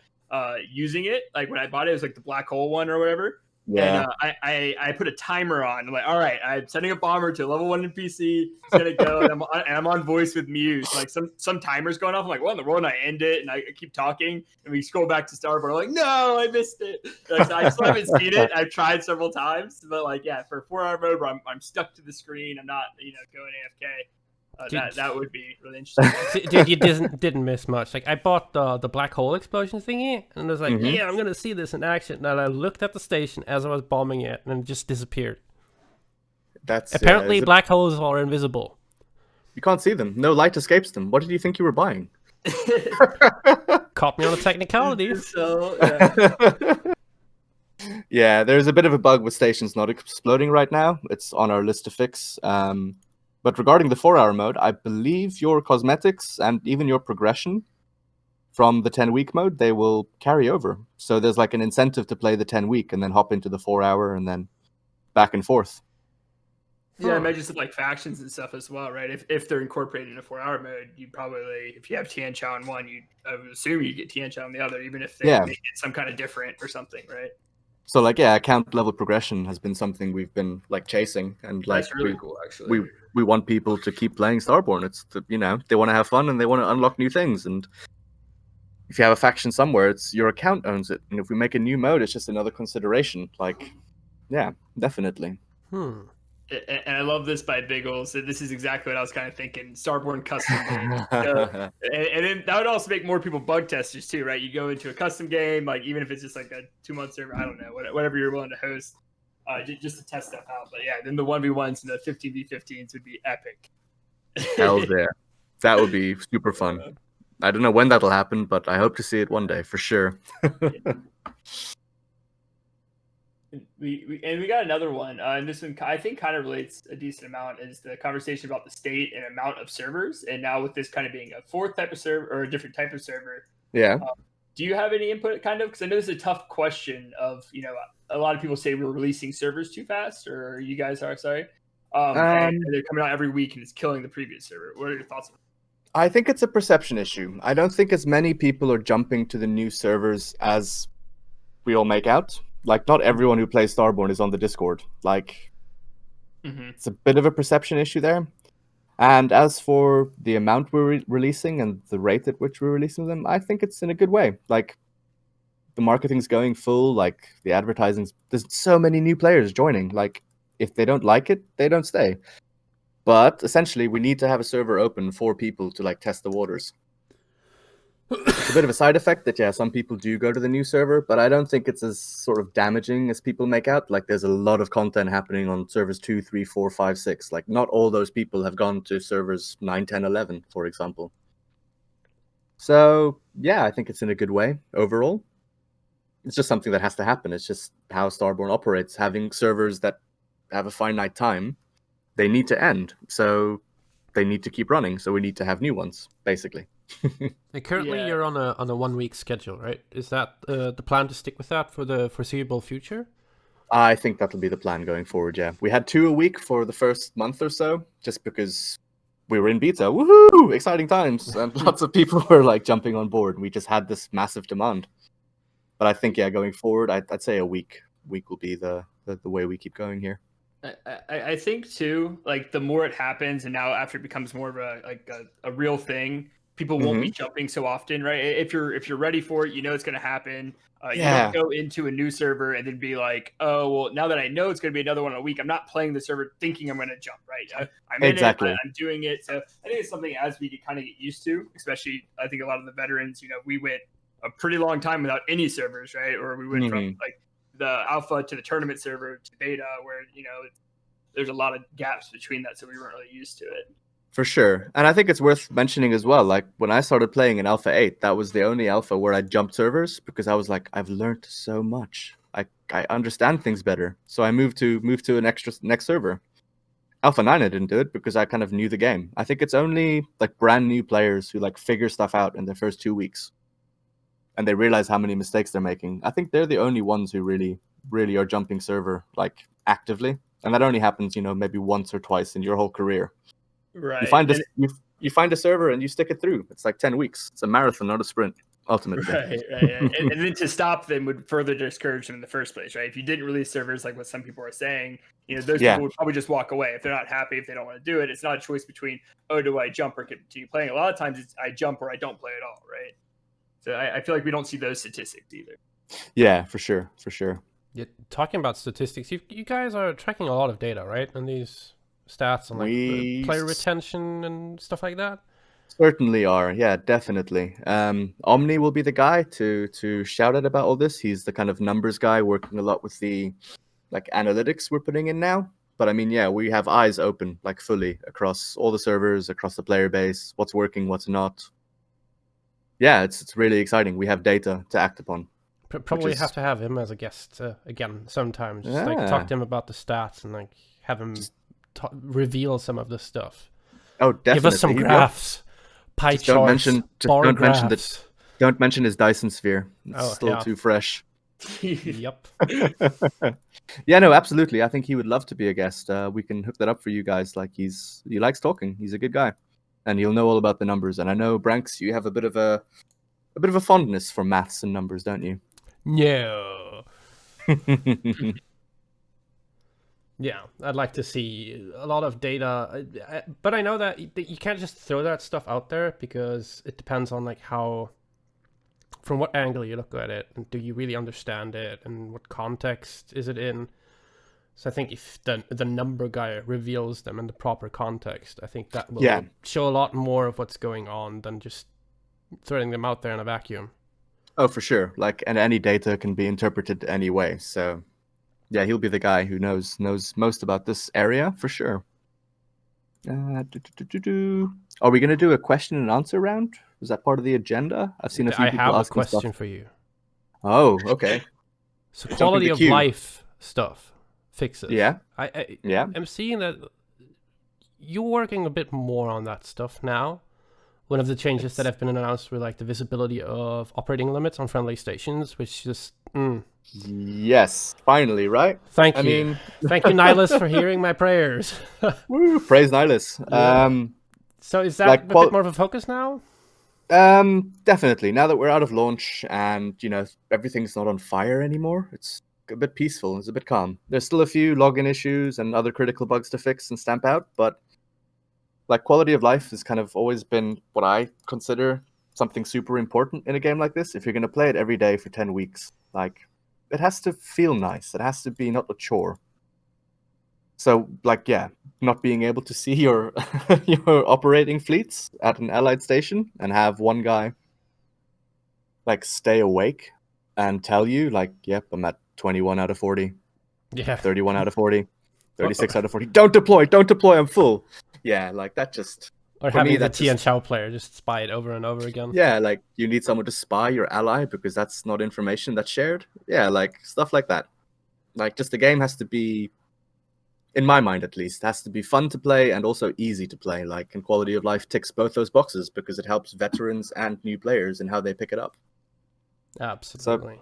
using it. Like, when I bought it, it was like the black hole one or whatever. Yeah. And I put a timer on. I'm like, all right, I'm setting a bomber to level 1 in PC. It's gonna go, and I'm on voice with Muse. Like some timer's going off. I'm like, what in the world? And I end it, and I keep talking, and we scroll back to Starborne. I'm like, no, I missed it. Like, so I still haven't seen it. I've tried several times, but like, yeah, for 4-hour mode where I'm stuck to the screen, I'm not going AFK. That would be really interesting. Dude, you didn't miss much. Like, I bought the black hole explosion thingy, and I was like, yeah, I'm gonna see this in action. And I looked at the station as I was bombing it, and it just disappeared. Apparently black holes are invisible. You can't see them. No light escapes them. What did you think you were buying? Caught me on a technicality. So, yeah, there's a bit of a bug with stations not exploding right now. It's on our list to fix. But regarding the 4-hour mode, I believe your cosmetics and even your progression from the 10-week mode, they will carry over. So there's like an incentive to play the 10-week and then hop into the 4-hour and then back and forth. Yeah, I imagine some like factions and stuff as well, right? If they're incorporated in a 4-hour mode, you probably, if you have Tian Chao on one, I would assume you get Tian Chao on the other, even if they make it some kind of different or something, right? So like, account level progression has been something we've been like chasing, and like that's really cool, actually. We want people to keep playing Starborne. It's they want to have fun and they want to unlock new things. And if you have a faction somewhere, it's your account owns it. And if we make a new mode, it's just another consideration. Like, yeah, definitely. And I love this by Biggles. This is exactly what I was kind of thinking. Starborne custom game. And then that would also make more people bug testers too, right? You go into a custom game, like even if it's just like a 2-month server, I don't know, whatever you're willing to host. just to test stuff out. But yeah, then the 1v1s and the 15v15s would be epic. Hell yeah. That would be super fun. I don't know when that'll happen, but I hope to see it one day for sure. We got another one, and this one I think kind of relates a decent amount, is the conversation about the state and amount of servers. And now with this kind of being a fourth type of server or a different type of server, yeah. Do you have any input, kind of? Because I know this is a tough question. Of a lot of people say we're releasing servers too fast, or you guys are sorry. And they're coming out every week and it's killing the previous server. What are your thoughts on that? I think it's a perception issue. I don't think as many people are jumping to the new servers as we all make out. Like, not everyone who plays Starborne is on the Discord. Like, It's a bit of a perception issue there. And as for the amount we're releasing and the rate at which we're releasing them, I think it's in a good way. Like, the marketing's going full, like, the advertising's... There's so many new players joining. Like, if they don't like it, they don't stay. But essentially, we need to have a server open for people to like test the waters. It's a bit of a side effect that, yeah, some people do go to the new server, but I don't think it's as sort of damaging as people make out. Like, there's a lot of content happening on servers 2, 3, 4, 5, 6. Like, not all those people have gone to servers 9, 10, 11, for example. So, yeah, I think it's in a good way overall. It's just something that has to happen. It's just how Starborne operates. Having servers that have a finite time, they need to end, so they need to keep running, so we need to have new ones, basically. And currently you're on a 1 week schedule, right? Is that the plan to stick with that for the foreseeable future? I think that'll be the plan going forward, yeah. We had 2 a week for the first month or so, just because we were in beta. Woohoo! Exciting times! And lots of people were like jumping on board. We just had this massive demand. But I think, yeah, going forward, I'd say a week will be the way we keep going here. I think too, like, the more it happens, and now after it becomes more of a real thing, people won't be jumping so often, right? If you're ready for it, it's going to happen. You don't go into a new server and then be like, oh, well, now that I know it's going to be another one a week, I'm not playing the server thinking I'm going to jump, right? I'm in it, I'm doing it. So I think it's something as we kind of get used to, especially I think a lot of the veterans, we went a pretty long time without any servers, right? Or we went from like the alpha to the tournament server to beta, where there's a lot of gaps between that, so we weren't really used to it. For sure. And I think it's worth mentioning as well, like, when I started playing in Alpha 8, that was the only alpha where I jumped servers, because I was like, I've learned so much. I understand things better. So I moved to an next server. Alpha 9, I didn't do it because I kind of knew the game. I think it's only like brand new players who like figure stuff out in their first 2 weeks, and they realize how many mistakes they're making. I think they're the only ones who really are jumping server like actively. And that only happens, maybe once or twice in your whole career. Right. You find a server and you stick it through. It's like 10 weeks. It's a marathon, not a sprint, ultimately. Right. And then to stop them would further discourage them in the first place, right? If you didn't release servers, like what some people are saying, those people would probably just walk away. If they're not happy, if they don't want to do it, it's not a choice between, oh, do I jump or continue playing? A lot of times it's I jump or I don't play at all, right? So I feel like we don't see those statistics either. Yeah, for sure. Yeah, talking about statistics, you guys are tracking a lot of data, right? And these stats on like player retention and stuff like that. Certainly are, yeah, definitely. Omni will be the guy to shout at about all this. He's the kind of numbers guy, working a lot with the like analytics we're putting in now. But I mean, yeah, we have eyes open like fully across all the servers, across the player base, what's working, what's not. Yeah, it's really exciting. We have data to act upon. Probably have to have him as a guest again sometimes. Just like talk to him about the stats and like have him reveal some of the stuff. Oh, definitely. Give us some graphs, pie charts, bar graphs. Don't mention his Dyson sphere. It's still too fresh. Yep. Yeah, no, absolutely. I think he would love to be a guest. We can hook that up for you guys. Like, he likes talking. He's a good guy, and he'll know all about the numbers. And I know, Branks, you have a bit of a fondness for maths and numbers, don't you? No. Yeah, I'd like to see a lot of data, but I know that you can't just throw that stuff out there because it depends on like from what angle you look at it, and do you really understand it, and what context is it in. So I think if the number guy reveals them in the proper context, I think that will show a lot more of what's going on than just throwing them out there in a vacuum. Oh, for sure. Like, and any data can be interpreted any way. So, Yeah, he'll be the guy who knows most about this area for sure. Are we going to do a question and answer round? Is that part of the agenda? I've seen a few people asking I have a question stuff. for you. Oh, okay. So quality of life stuff fixes. Yeah. I'm seeing that you're working a bit more on that stuff now. One of the changes that have been announced were like the visibility of operating limits on friendly stations, which just Yes, finally, right? Thank you, Nihilus, for hearing my prayers. Woo, praise Nihilus. Yeah. So is that a bit more of a focus now? Definitely. Now that we're out of launch and everything's not on fire anymore, it's a bit peaceful. It's a bit calm. There's still a few login issues and other critical bugs to fix and stamp out, but like quality of life has kind of always been what I consider something super important in a game like this. If you're going to play it every day for 10 weeks, like it has to feel nice. It has to be not a chore. So like, yeah, not being able to see your your operating fleets at an allied station and have one guy like stay awake and tell you like, yep, I'm at 21 out of 40. Yeah. 31 out of 40. 36 out of 40. Don't deploy, I'm full. Yeah, like that just... Or having the Tian Chao player just spy it over and over again. Yeah, like you need someone to spy your ally because that's not information that's shared. Yeah, like stuff like that. Like just the game has to be, in my mind at least, has to be fun to play and also easy to play. Like, and quality of life ticks both those boxes because it helps veterans and new players in how they pick it up. Absolutely.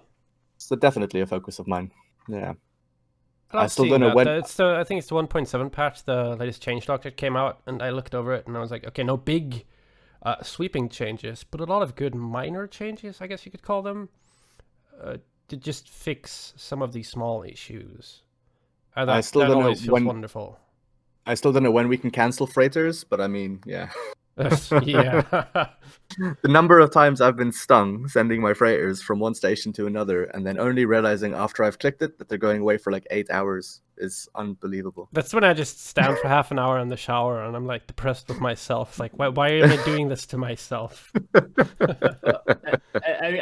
So definitely a focus of mine. Yeah. I still don't know when. I think it's the 1.7 patch, the latest changelog that came out, and I looked over it and I was like, okay, no big sweeping changes, but a lot of good minor changes, I guess you could call them, to just fix some of these small issues. I still don't know when. Wonderful. I still don't know when we can cancel freighters, but I mean, yeah. Yeah. The number of times I've been stung sending my freighters from one station to another and then only realizing after I've clicked it that they're going away for like 8 hours is unbelievable. That's when I just stand for half an hour in the shower and I'm like depressed with myself. Like, why am I doing this to myself? I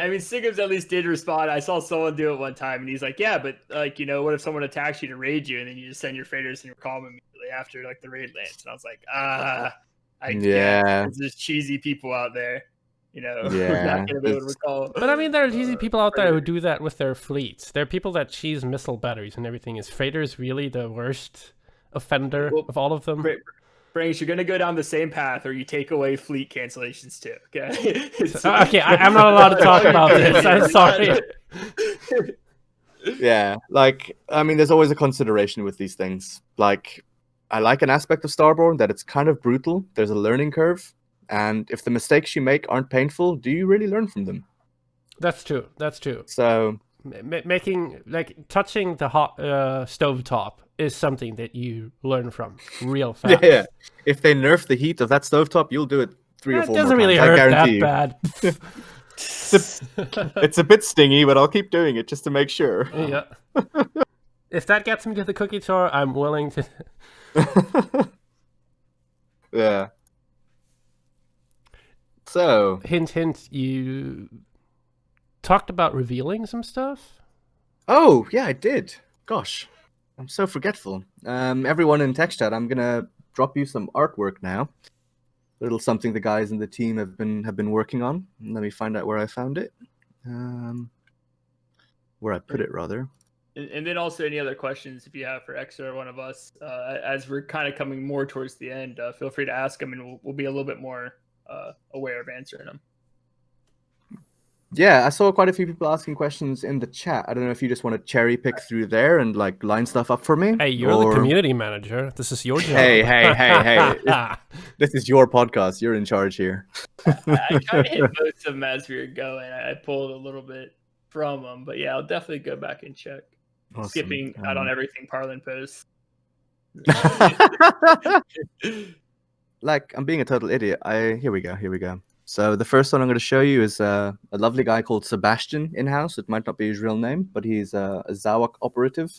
mean, Sigums at least did respond. I saw someone do it one time and he's like, yeah, but like, what if someone attacks you to raid you and then you just send your freighters and you call them immediately after like the raid lands? And I was like, there's just cheesy people out there, Yeah, not gonna be able to recall. But I mean, there are cheesy people out there who do that with their fleets. There are people that cheese missile batteries and everything. Is freighters really the worst offender of all of them? Branks, you're gonna go down the same path, or you take away fleet cancellations too. Okay. Okay, I'm not allowed to talk about this. I'm sorry. Yeah, like I mean, there's always a consideration with these things. Like, I like an aspect of Starborne that it's kind of brutal. There's a learning curve. And if the mistakes you make aren't painful, do you really learn from them? That's true. So touching the hot stovetop is something that you learn from real fast. Yeah. If they nerf the heat of that stovetop, you'll do it 3 or 4 more times. It doesn't really hurt that bad. It's a bit stingy, but I'll keep doing it just to make sure. Yeah. If that gets me to the cookie tour, I'm willing to... Yeah. So, hint, you talked about revealing some stuff? Oh, yeah, I did. Gosh, I'm so forgetful. Everyone in text chat, I'm gonna drop you some artwork now. A little something the guys in the team have been working on. Let me find out where I found it. Where I put it, rather. And then also any other questions if you have for X or one of us, as we're kind of coming more towards the end, feel free to ask them and we'll be a little bit more aware of answering them. Yeah, I saw quite a few people asking questions in the chat. I don't know if you just want to cherry pick through there and like line stuff up for me. Hey, you're the community manager. This is your job. Hey. This is your podcast. You're in charge here. I tried to hit most of them as we were going. I pulled a little bit from them, but yeah, I'll definitely go back and check. Awesome. Skipping out on everything Parlin posts. Like, I'm being a total idiot. Here we go. So the first one I'm going to show you is a lovely guy called Sebastian in-house. It might not be his real name, but he's a Zawak operative.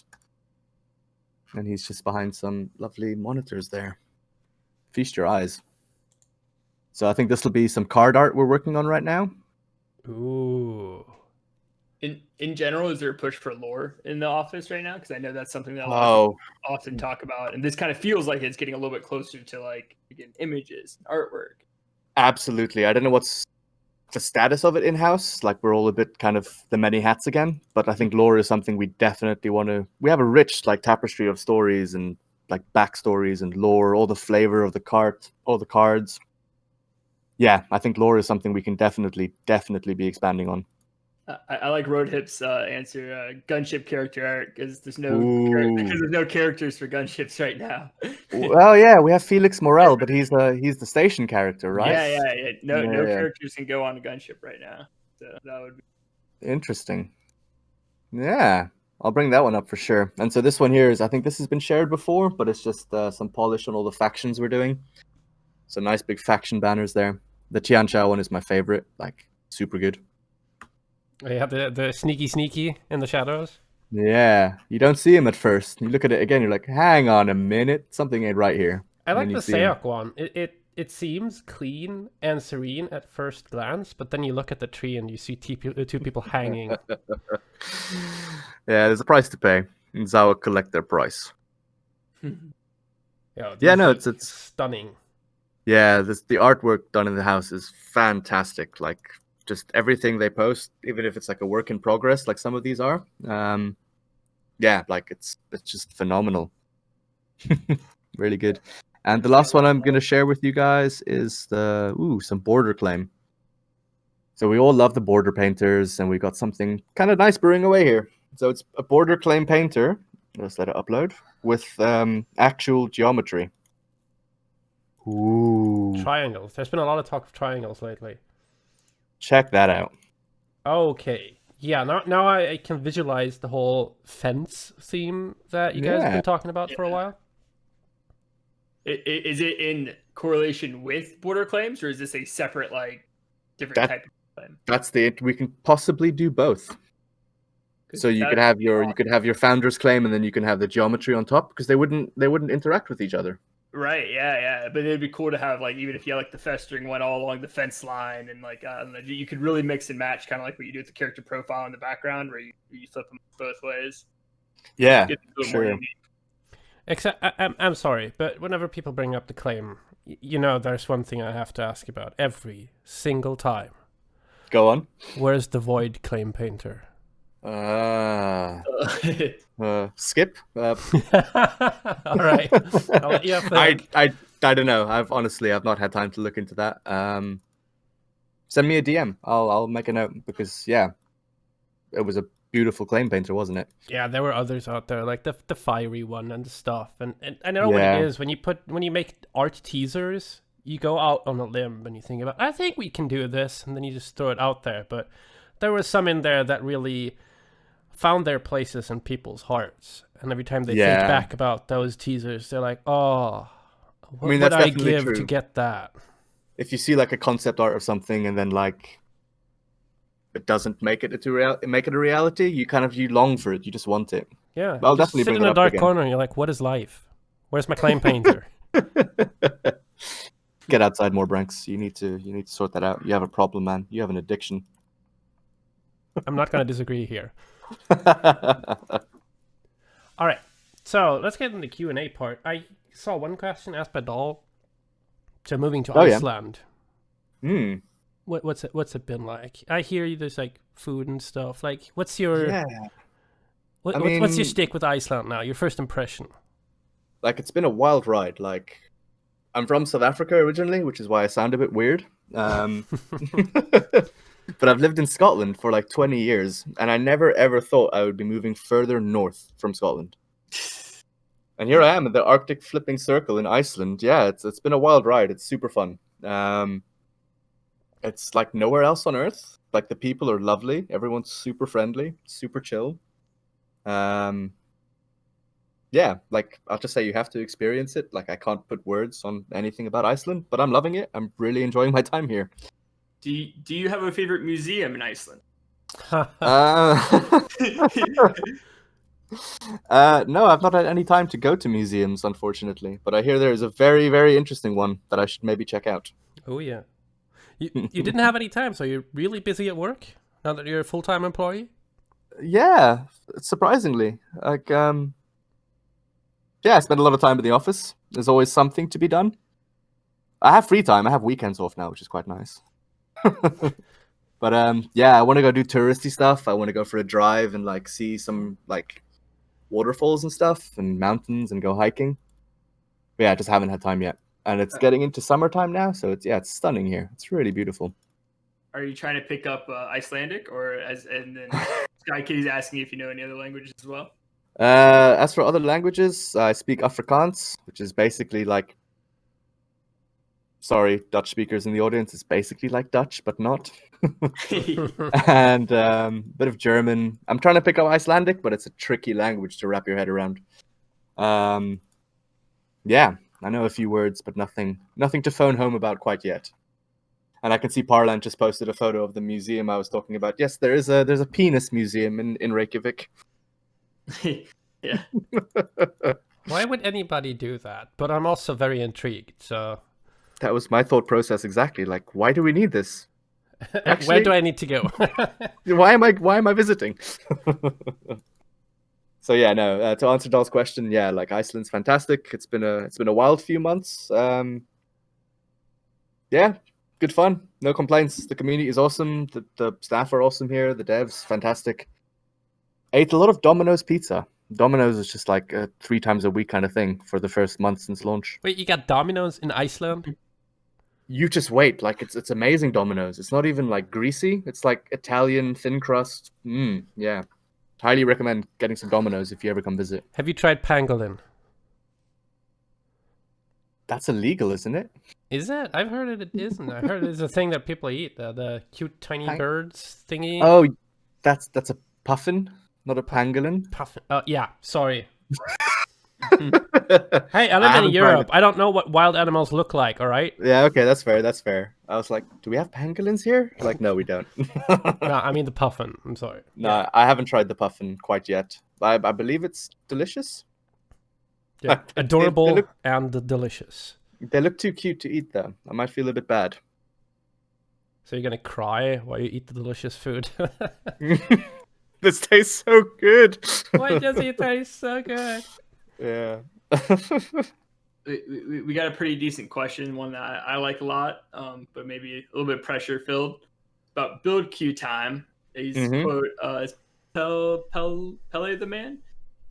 And he's just behind some lovely monitors there. Feast your eyes. So I think this will be some card art we're working on right now. Ooh. in general, is there a push for lore in the office right now? Because I know that's something that a lot of people often talk about, and this kind of feels like it's getting a little bit closer to like again images, artwork. Absolutely. I don't know what's the status of it in house. Like we're all a bit kind of the many hats again, but I think lore is something we definitely want to. We have a rich like tapestry of stories and like backstories and lore, all the flavor of the cart, all the cards. Yeah, I think lore is something we can definitely be expanding on. I like Roadhip's answer, gunship character art, because there's no characters for gunships right now. Well, yeah, we have Felix Morel, but he's the station character, right? Yeah. No characters can go on a gunship right now. So that would be interesting. Yeah, I'll bring that one up for sure. And so this one here is, I think this has been shared before, but it's just some polish on all the factions we're doing. So nice big faction banners there. The Tianxia one is my favorite, like super good. Yeah, the sneaky in the shadows. Yeah, you don't see him at first. You look at it again, you're like, hang on a minute, something ain't right here. I like the Seok one. It seems clean and serene at first glance, but then you look at the tree and you see two people hanging. Yeah, there's a price to pay. Zawa collect their price. Yeah, no, it's stunning. Yeah, the artwork done in the house is fantastic. Like just everything they post, even if it's like a work in progress, like some of these are. Yeah, like it's just phenomenal. Really good. And the last one I'm gonna share with you guys is some border claim. So we all love the border painters, and we got something kind of nice brewing away here. So it's a border claim painter. Let's let it upload with actual geometry. Ooh. Triangles. There's been a lot of talk of triangles lately. Check that out. Okay. Yeah, now I can visualize the whole fence theme that you guys have been talking about for a while. Is it in correlation with border claims, or is this a separate, like, different type of claim? That's we can possibly do both. So you could have your founder's claim, and then you can have the geometry on top, because they wouldn't interact with each other. Right, yeah. But it'd be cool to have, like, even if you had, like, the festering one all along the fence line, and, like, you could really mix and match, kind of like what you do with the character profile in the background, where you flip them both ways. Yeah, sure. Except, I'm sorry, but whenever people bring up the claim, there's one thing I have to ask about every single time. Go on. Where's the Void claim painter? Skip. All right. I'll let you have that. I don't know. I've not had time to look into that. Send me a DM. I'll make a note, because it was a beautiful claim painter, wasn't it? Yeah, there were others out there, like the fiery one and the stuff, and I know what it is when you make art teasers. You go out on a limb and you think about, I think we can do this, and then you just throw it out there. But there were some in there that really found their places in people's hearts, and every time they think back about those teasers, they're like, "Oh, what would I give to get that?" If you see like a concept art or something, and then like it doesn't make it a reality, you long for it. You just want it. Yeah, I'll definitely sit in a dark corner and you're like, "What is life? Where's my claim painter?" Get outside more, Branks. You need to sort that out. You have a problem, man. You have an addiction. I'm not going to disagree here. All right, so let's get in the Q&A part. I saw one question asked by Dahl. So moving to Iceland. Yeah. What's it been like? I hear there's like food and stuff. Like, what's your what's your stick with Iceland now? Your first impression? Like, it's been a wild ride. Like, I'm from South Africa originally, which is why I sound a bit weird. But I've lived in Scotland for like 20 years, and I never ever thought I would be moving further north from Scotland. And here I am in the Arctic flipping circle in Iceland. Yeah, it's been a wild ride. It's super fun. It's like nowhere else on Earth. Like, the people are lovely. Everyone's super friendly, super chill. Yeah, like, I'll just say you have to experience it. Like, I can't put words on anything about Iceland, but I'm loving it. I'm really enjoying my time here. Do you have a favorite museum in Iceland? No, I've not had any time to go to museums, unfortunately. But I hear there is a very, very interesting one that I should maybe check out. Oh, yeah. You didn't have any time, so you're really busy at work now that you're a full-time employee? Yeah, surprisingly. Like, yeah, I spend a lot of time in the office. There's always something to be done. I have free time. I have weekends off now, which is quite nice. But yeah, I want to go do touristy stuff. I want to go for a drive and like see some like waterfalls and stuff and mountains and go hiking. But yeah, I just haven't had time yet. And it's getting into summertime now, so it's stunning here. It's really beautiful. Are you trying to pick up Icelandic, or and then Sky Kitty's asking if you know any other languages as well? As for other languages, I speak Afrikaans, which is basically like, sorry, Dutch speakers in the audience, it's basically like Dutch, but not. And a bit of German. I'm trying to pick up Icelandic, but it's a tricky language to wrap your head around. Yeah, I know a few words, but nothing to phone home about quite yet. And I can see Parlan just posted a photo of the museum I was talking about. Yes, there's a penis museum in Reykjavik. Yeah. Why would anybody do that? But I'm also very intrigued. So that was my thought process exactly. Like, why do we need this? Actually, where do I need to go? why am I visiting? So yeah, no. To answer Dahl's question, yeah, like Iceland's fantastic. It's been a wild few months. Yeah, good fun. No complaints. The community is awesome. The staff are awesome here. The devs fantastic. Ate a lot of Domino's pizza. Domino's is just like a 3 times a week kind of thing for the first month since launch. Wait, you got Domino's in Iceland? You just wait. Like it's amazing Domino's. It's not even like greasy. It's like Italian thin crust. Yeah. Highly recommend getting some Domino's if you ever come visit. Have you tried pangolin? That's illegal, isn't it? Is it? I've heard it isn't. I heard it's a thing that people eat. The cute tiny birds thingy. Oh, that's a puffin, not a pangolin. Puffin. Oh yeah, sorry. Hey, I live in Europe. I don't know what wild animals look like. All right. Yeah. Okay, that's fair. That's fair. I was like, do we have pangolins here? Like, no, we don't. No, I mean the puffin. I'm sorry. No, yeah. I haven't tried the puffin quite yet. I believe it's delicious. Yeah, adorable and delicious. They look too cute to eat, though. I might feel a bit bad. So you're gonna cry while you eat the delicious food? This tastes so good. Why does it taste so good? Yeah. we got a pretty decent question, one that I like a lot, but maybe a little bit pressure filled, about build queue time. He's quote, Pele the man.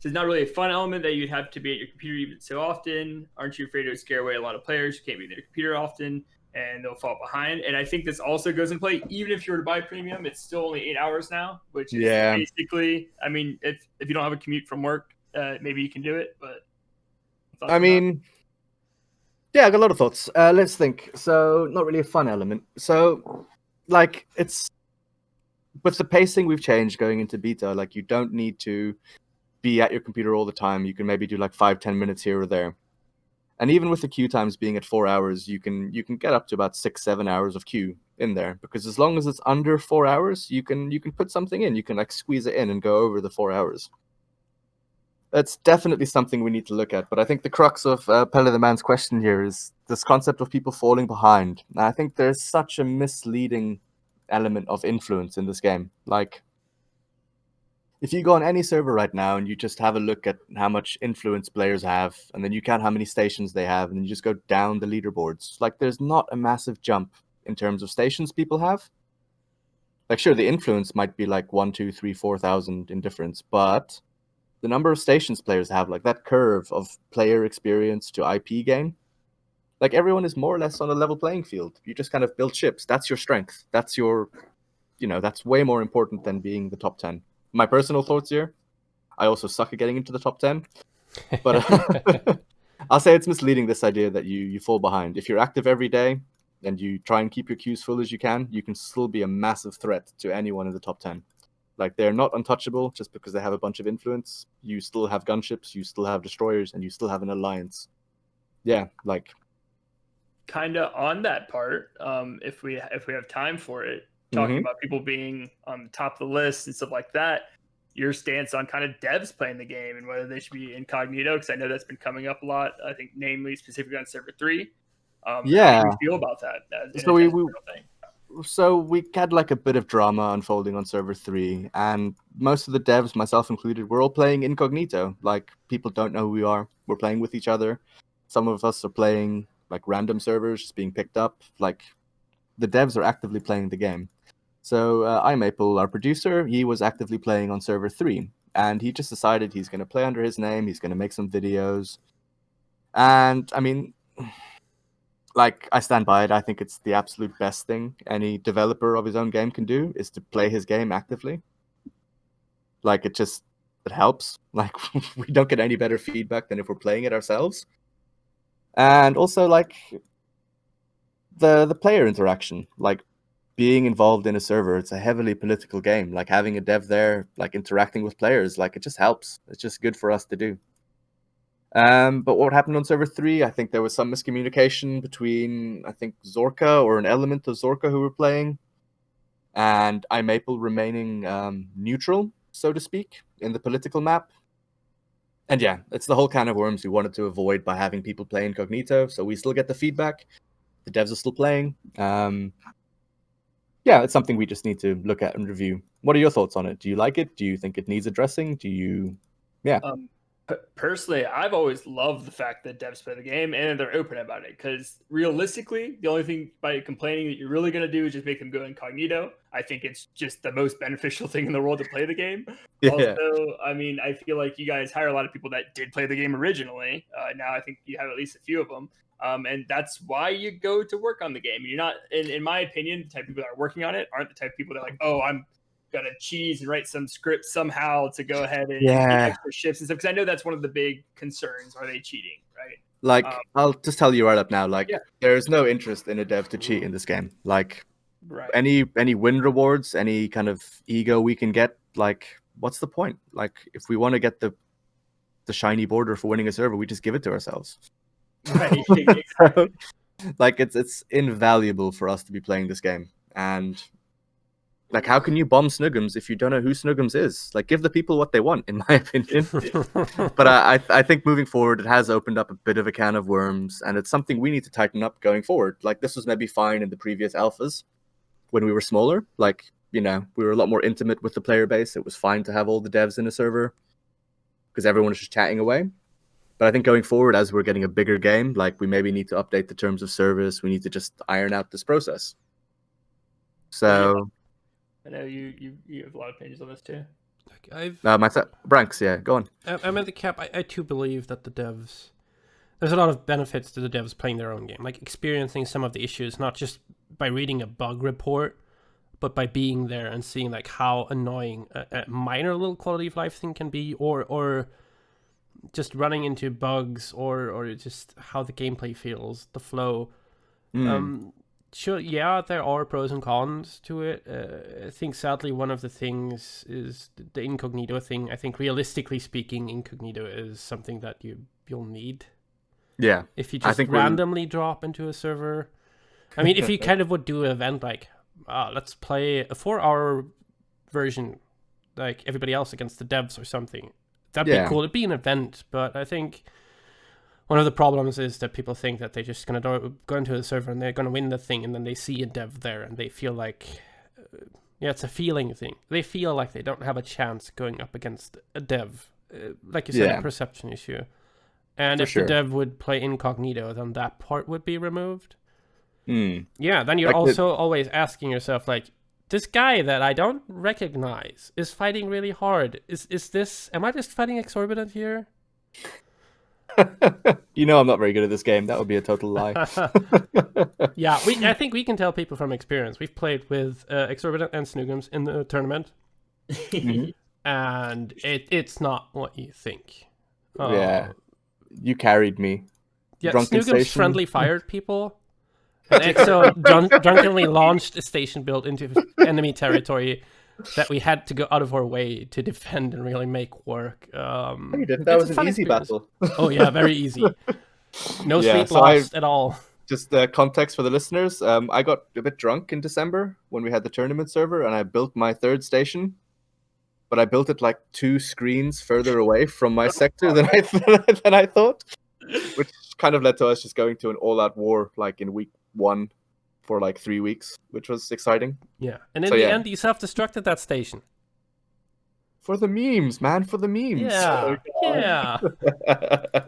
So it's not really a fun element that you'd have to be at your computer even so often. Aren't you afraid it would scare away a lot of players who can't be at their computer often and they'll fall behind? And I think this also goes in play. Even if you were to buy premium, it's still only 8 hours now, which is basically, I mean, if you don't have a commute from work, maybe you can do it, but I mean, yeah, I got a lot of thoughts. Let's think. So not really a fun element. So like it's with the pacing we've changed going into beta, like you don't need to be at your computer all the time. You can maybe do like 5-10 minutes here or there. And even with the queue times being at 4 hours, you can get up to about 6-7 hours of queue in there, because as long as it's under 4 hours, you can put something in. You can like squeeze it in and go over the 4 hours. That's definitely something we need to look at. But I think the crux of Pele the Man's question here is this concept of people falling behind. And I think there's such a misleading element of influence in this game. Like, if you go on any server right now and you just have a look at how much influence players have, and then you count how many stations they have, and you just go down the leaderboards, like there's not a massive jump in terms of stations people have. Like, sure, the influence might be like 1, 2, 3, 4,000 in difference, but the number of stations players have, like that curve of player experience to IP gain, like everyone is more or less on a level playing field. You just kind of build ships. That's your strength. That's your, that's way more important than being the top 10. My personal thoughts here, I also suck at getting into the top 10, but I'll say it's misleading, this idea that you fall behind. If you're active every day and you try and keep your queues full as you can still be a massive threat to anyone in the top 10. Like, they're not untouchable just because they have a bunch of influence. You still have gunships, you still have destroyers, and you still have an alliance. Yeah, like, kind of on that part, if we have time for it, talking about people being on the top of the list and stuff like that, your stance on kind of devs playing the game and whether they should be incognito, because I know that's been coming up a lot. I think namely specifically on server 3. Yeah, how do you feel about that? So we had like a bit of drama unfolding on server 3, and most of the devs, myself included, we're all playing incognito. Like, people don't know who we are. We're playing with each other. Some of us are playing like random servers, just being picked up. Like, the devs are actively playing the game. So iMaple, our producer, he was actively playing on server 3, and he just decided he's going to play under his name. He's going to make some videos. And I mean, like, I stand by it. I think it's the absolute best thing any developer of his own game can do, is to play his game actively. Like, it helps. Like, we don't get any better feedback than if we're playing it ourselves. And also, like, the player interaction, like, being involved in a server, it's a heavily political game. Like, having a dev there, like, interacting with players, like, it just helps. It's just good for us to do. But what happened on server 3, I think there was some miscommunication between, I think, Zorka or an element of Zorka who were playing, and iMaple remaining neutral, so to speak, in the political map. And yeah, it's the whole can of worms we wanted to avoid by having people play incognito, so we still get the feedback. The devs are still playing. Yeah, it's something we just need to look at and review. What are your thoughts on it? Do you like it? Do you think it needs addressing? Do you... Yeah. Personally, I've always loved the fact that devs play the game and they're open about it, because realistically, the only thing by complaining that you're really going to do is just make them go incognito. I think it's just the most beneficial thing in the world to play the game. Yeah. Also, I mean, I feel like you guys hire a lot of people that did play the game originally. Now I think you have at least a few of them. And that's why you go to work on the game. You're not, in my opinion, the type of people that are working on it aren't the type of people that are like, oh, I'm gonna cheese and write some script somehow to go ahead and get extra shifts and stuff. Because I know that's one of the big concerns. Are they cheating, right? Like, I'll just tell you right up now, like, there's no interest in a dev to cheat in this game. Like, any win rewards, any kind of ego we can get, like, what's the point? Like, if we want to get the shiny border for winning a server, we just give it to ourselves. Right. Exactly. Like, it's invaluable for us to be playing this game. And like, how can you bomb Snuggums if you don't know who Snuggums is? Like, give the people what they want, in my opinion. But I think moving forward, it has opened up a bit of a can of worms, and it's something we need to tighten up going forward. Like, this was maybe fine in the previous alphas when we were smaller. Like, you know, we were a lot more intimate with the player base. It was fine to have all the devs in a server because everyone was just chatting away. But I think going forward, as we're getting a bigger game, like, we maybe need to update the terms of service. We need to just iron out this process. So... I know you have a lot of opinions on this too. Branks, yeah, go on. I'm at the cap. I too believe that the devs... There's a lot of benefits to the devs playing their own game. Like, experiencing some of the issues, not just by reading a bug report, but by being there and seeing, like, how annoying a minor little quality of life thing can be, or just running into bugs, or just how the gameplay feels, the flow. Sure, yeah, there are pros and cons to it. I think, sadly, one of the things is the incognito thing. I think, realistically speaking, incognito is something that you'll need. Yeah. If you just randomly drop into a server. I mean, if you kind of would do an event like, let's play a 4-hour version, like everybody else against the devs or something. That'd be cool. It'd be an event, but I think... One of the problems is that people think that they're just going to go into a server and they're going to win the thing, and then they see a dev there and they feel like, it's a feeling thing. They feel like they don't have a chance going up against a dev. Like you said, a perception issue. And if the dev would play incognito, then that part would be removed. Yeah, then you're like always asking yourself, like, this guy that I don't recognize is fighting really hard. Am I just fighting ExOrbitant here? You know, I'm not very good at this game. That would be a total lie. Yeah, I think we can tell people from experience. We've played with ExOrbitant and Snuggums in the tournament, and it's not what you think. You carried me. Yeah, Snuggums friendly fired people, and Exo drunkenly launched a station build into enemy territory that we had to go out of our way to defend and really make work. You didn't. That was an easy battle. Oh yeah, very easy. No sleep lost at all. Just context for the listeners. I got a bit drunk in December when we had the tournament server, and I built my third station. But I built it like 2 screens further away from my sector than I thought, which kind of led to us just going to an all-out war like in week 1. For like 3 weeks, which was exciting. Yeah, and in the end, you self-destructed that station. For the memes, man, for the memes. Yeah, yeah.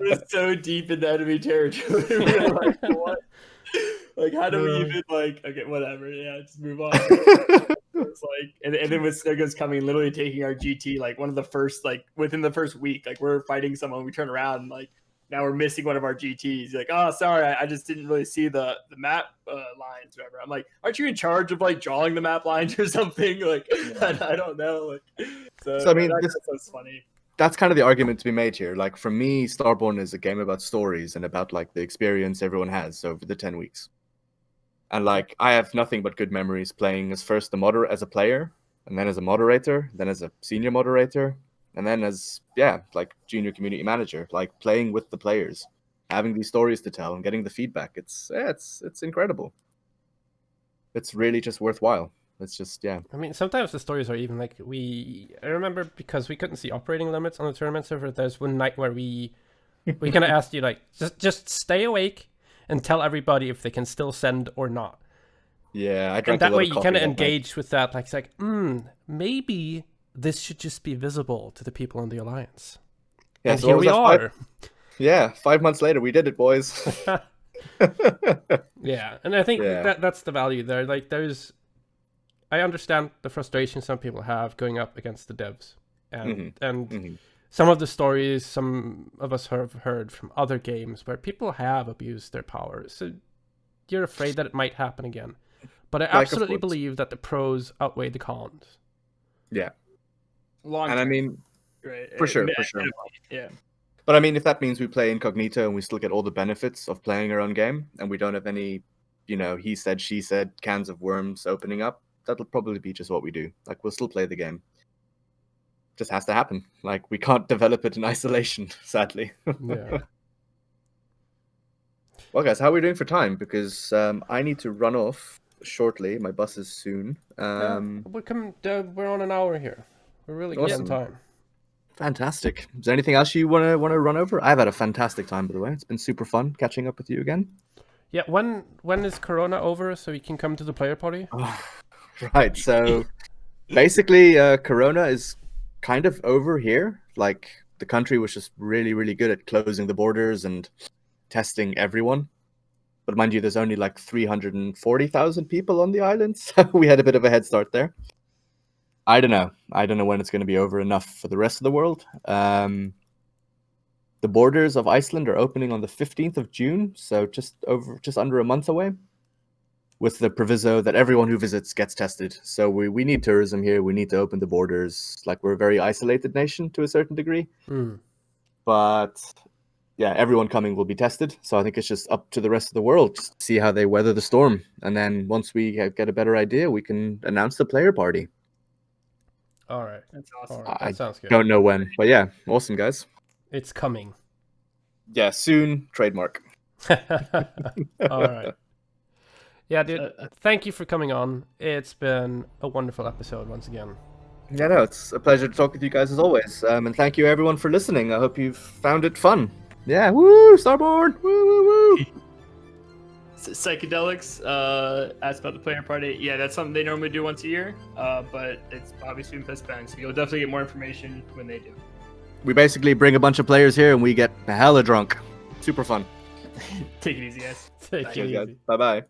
We're so deep into enemy territory. We're like, what? Like, how do we even like? Okay, whatever. Yeah, just move on. It's like, and then with Snigga's coming, literally taking our GT, like one of the first, like within the first week, like we're fighting someone, we turn around and like now we're missing one of our GTs. Like, oh, sorry, I just didn't really see the map lines, whatever. I'm like, aren't you in charge of like drawing the map lines or something? Like, I don't know. Like, so I mean, that's funny. That's kind of the argument to be made here. Like for me, Starborne is a game about stories and about like the experience everyone has over the 10 weeks. And like I have nothing but good memories playing as first as a player, and then as a moderator, then as a senior moderator, and then as like junior community manager, like playing with the players, having these stories to tell and getting the feedback. It's incredible. It's really just worthwhile. It's just I mean, sometimes the stories are even like I remember because we couldn't see operating limits on the tournament server. There's one night where we kind of asked you like just stay awake and tell everybody if they can still send or not. Yeah, and that way you kind of engage with that. Like it's like, maybe this should just be visible to the people in the alliance. Yeah, and so here we are. 5 months later, we did it, boys. Yeah, and I think that's the value there. Like I understand the frustration some people have going up against the devs, and some of the stories some of us have heard from other games where people have abused their power. So you're afraid that it might happen again. But I absolutely believe that the pros outweigh the cons. Yeah. Long and term. I mean, right. for sure. Yeah. But I mean, if that means we play incognito and we still get all the benefits of playing our own game, and we don't have any, he said, she said, cans of worms opening up, that'll probably be just what we do. Like, we'll still play the game. Just has to happen. Like, we can't develop it in isolation, sadly. Yeah. Well, guys, how are we doing for time? Because I need to run off shortly. My bus is soon. We're on an hour here. We're really good on time. Fantastic. Is there anything else you want to run over? I've had a fantastic time, by the way. It's been super fun catching up with you again. Yeah. When is Corona over so we can come to the player party? Right. So basically, Corona is kind of over here. Like the country was just really, really good at closing the borders and testing everyone. But mind you, there's only like 340,000 people on the island, so we had a bit of a head start there. I don't know when it's going to be over enough for the rest of the world. The borders of Iceland are opening on the 15th of June, so just under a month away, with the proviso that everyone who visits gets tested. So we need tourism here. We need to open the borders. Like, we're a very isolated nation to a certain degree. But yeah, everyone coming will be tested. So I think it's just up to the rest of the world to see how they weather the storm. And then once we get a better idea, we can announce the player party. All right. That's awesome. That sounds good. Don't know when, but yeah, awesome, guys. It's coming. Yeah, soon. Trademark. All right. Yeah, dude, thank you for coming on. It's been a wonderful episode once again. Yeah, no, it's a pleasure to talk with you guys as always. And thank you everyone for listening. I hope you've found it fun. Yeah, woo, Starborne, woo, woo, woo. Psychedelics asked about the player party. Yeah, that's something they normally do once a year, but it's obviously been postponed, so you'll definitely get more information when they do. We basically bring a bunch of players here and we get hella drunk. Super fun. Take it easy, guys. Take it easy. Bye-bye.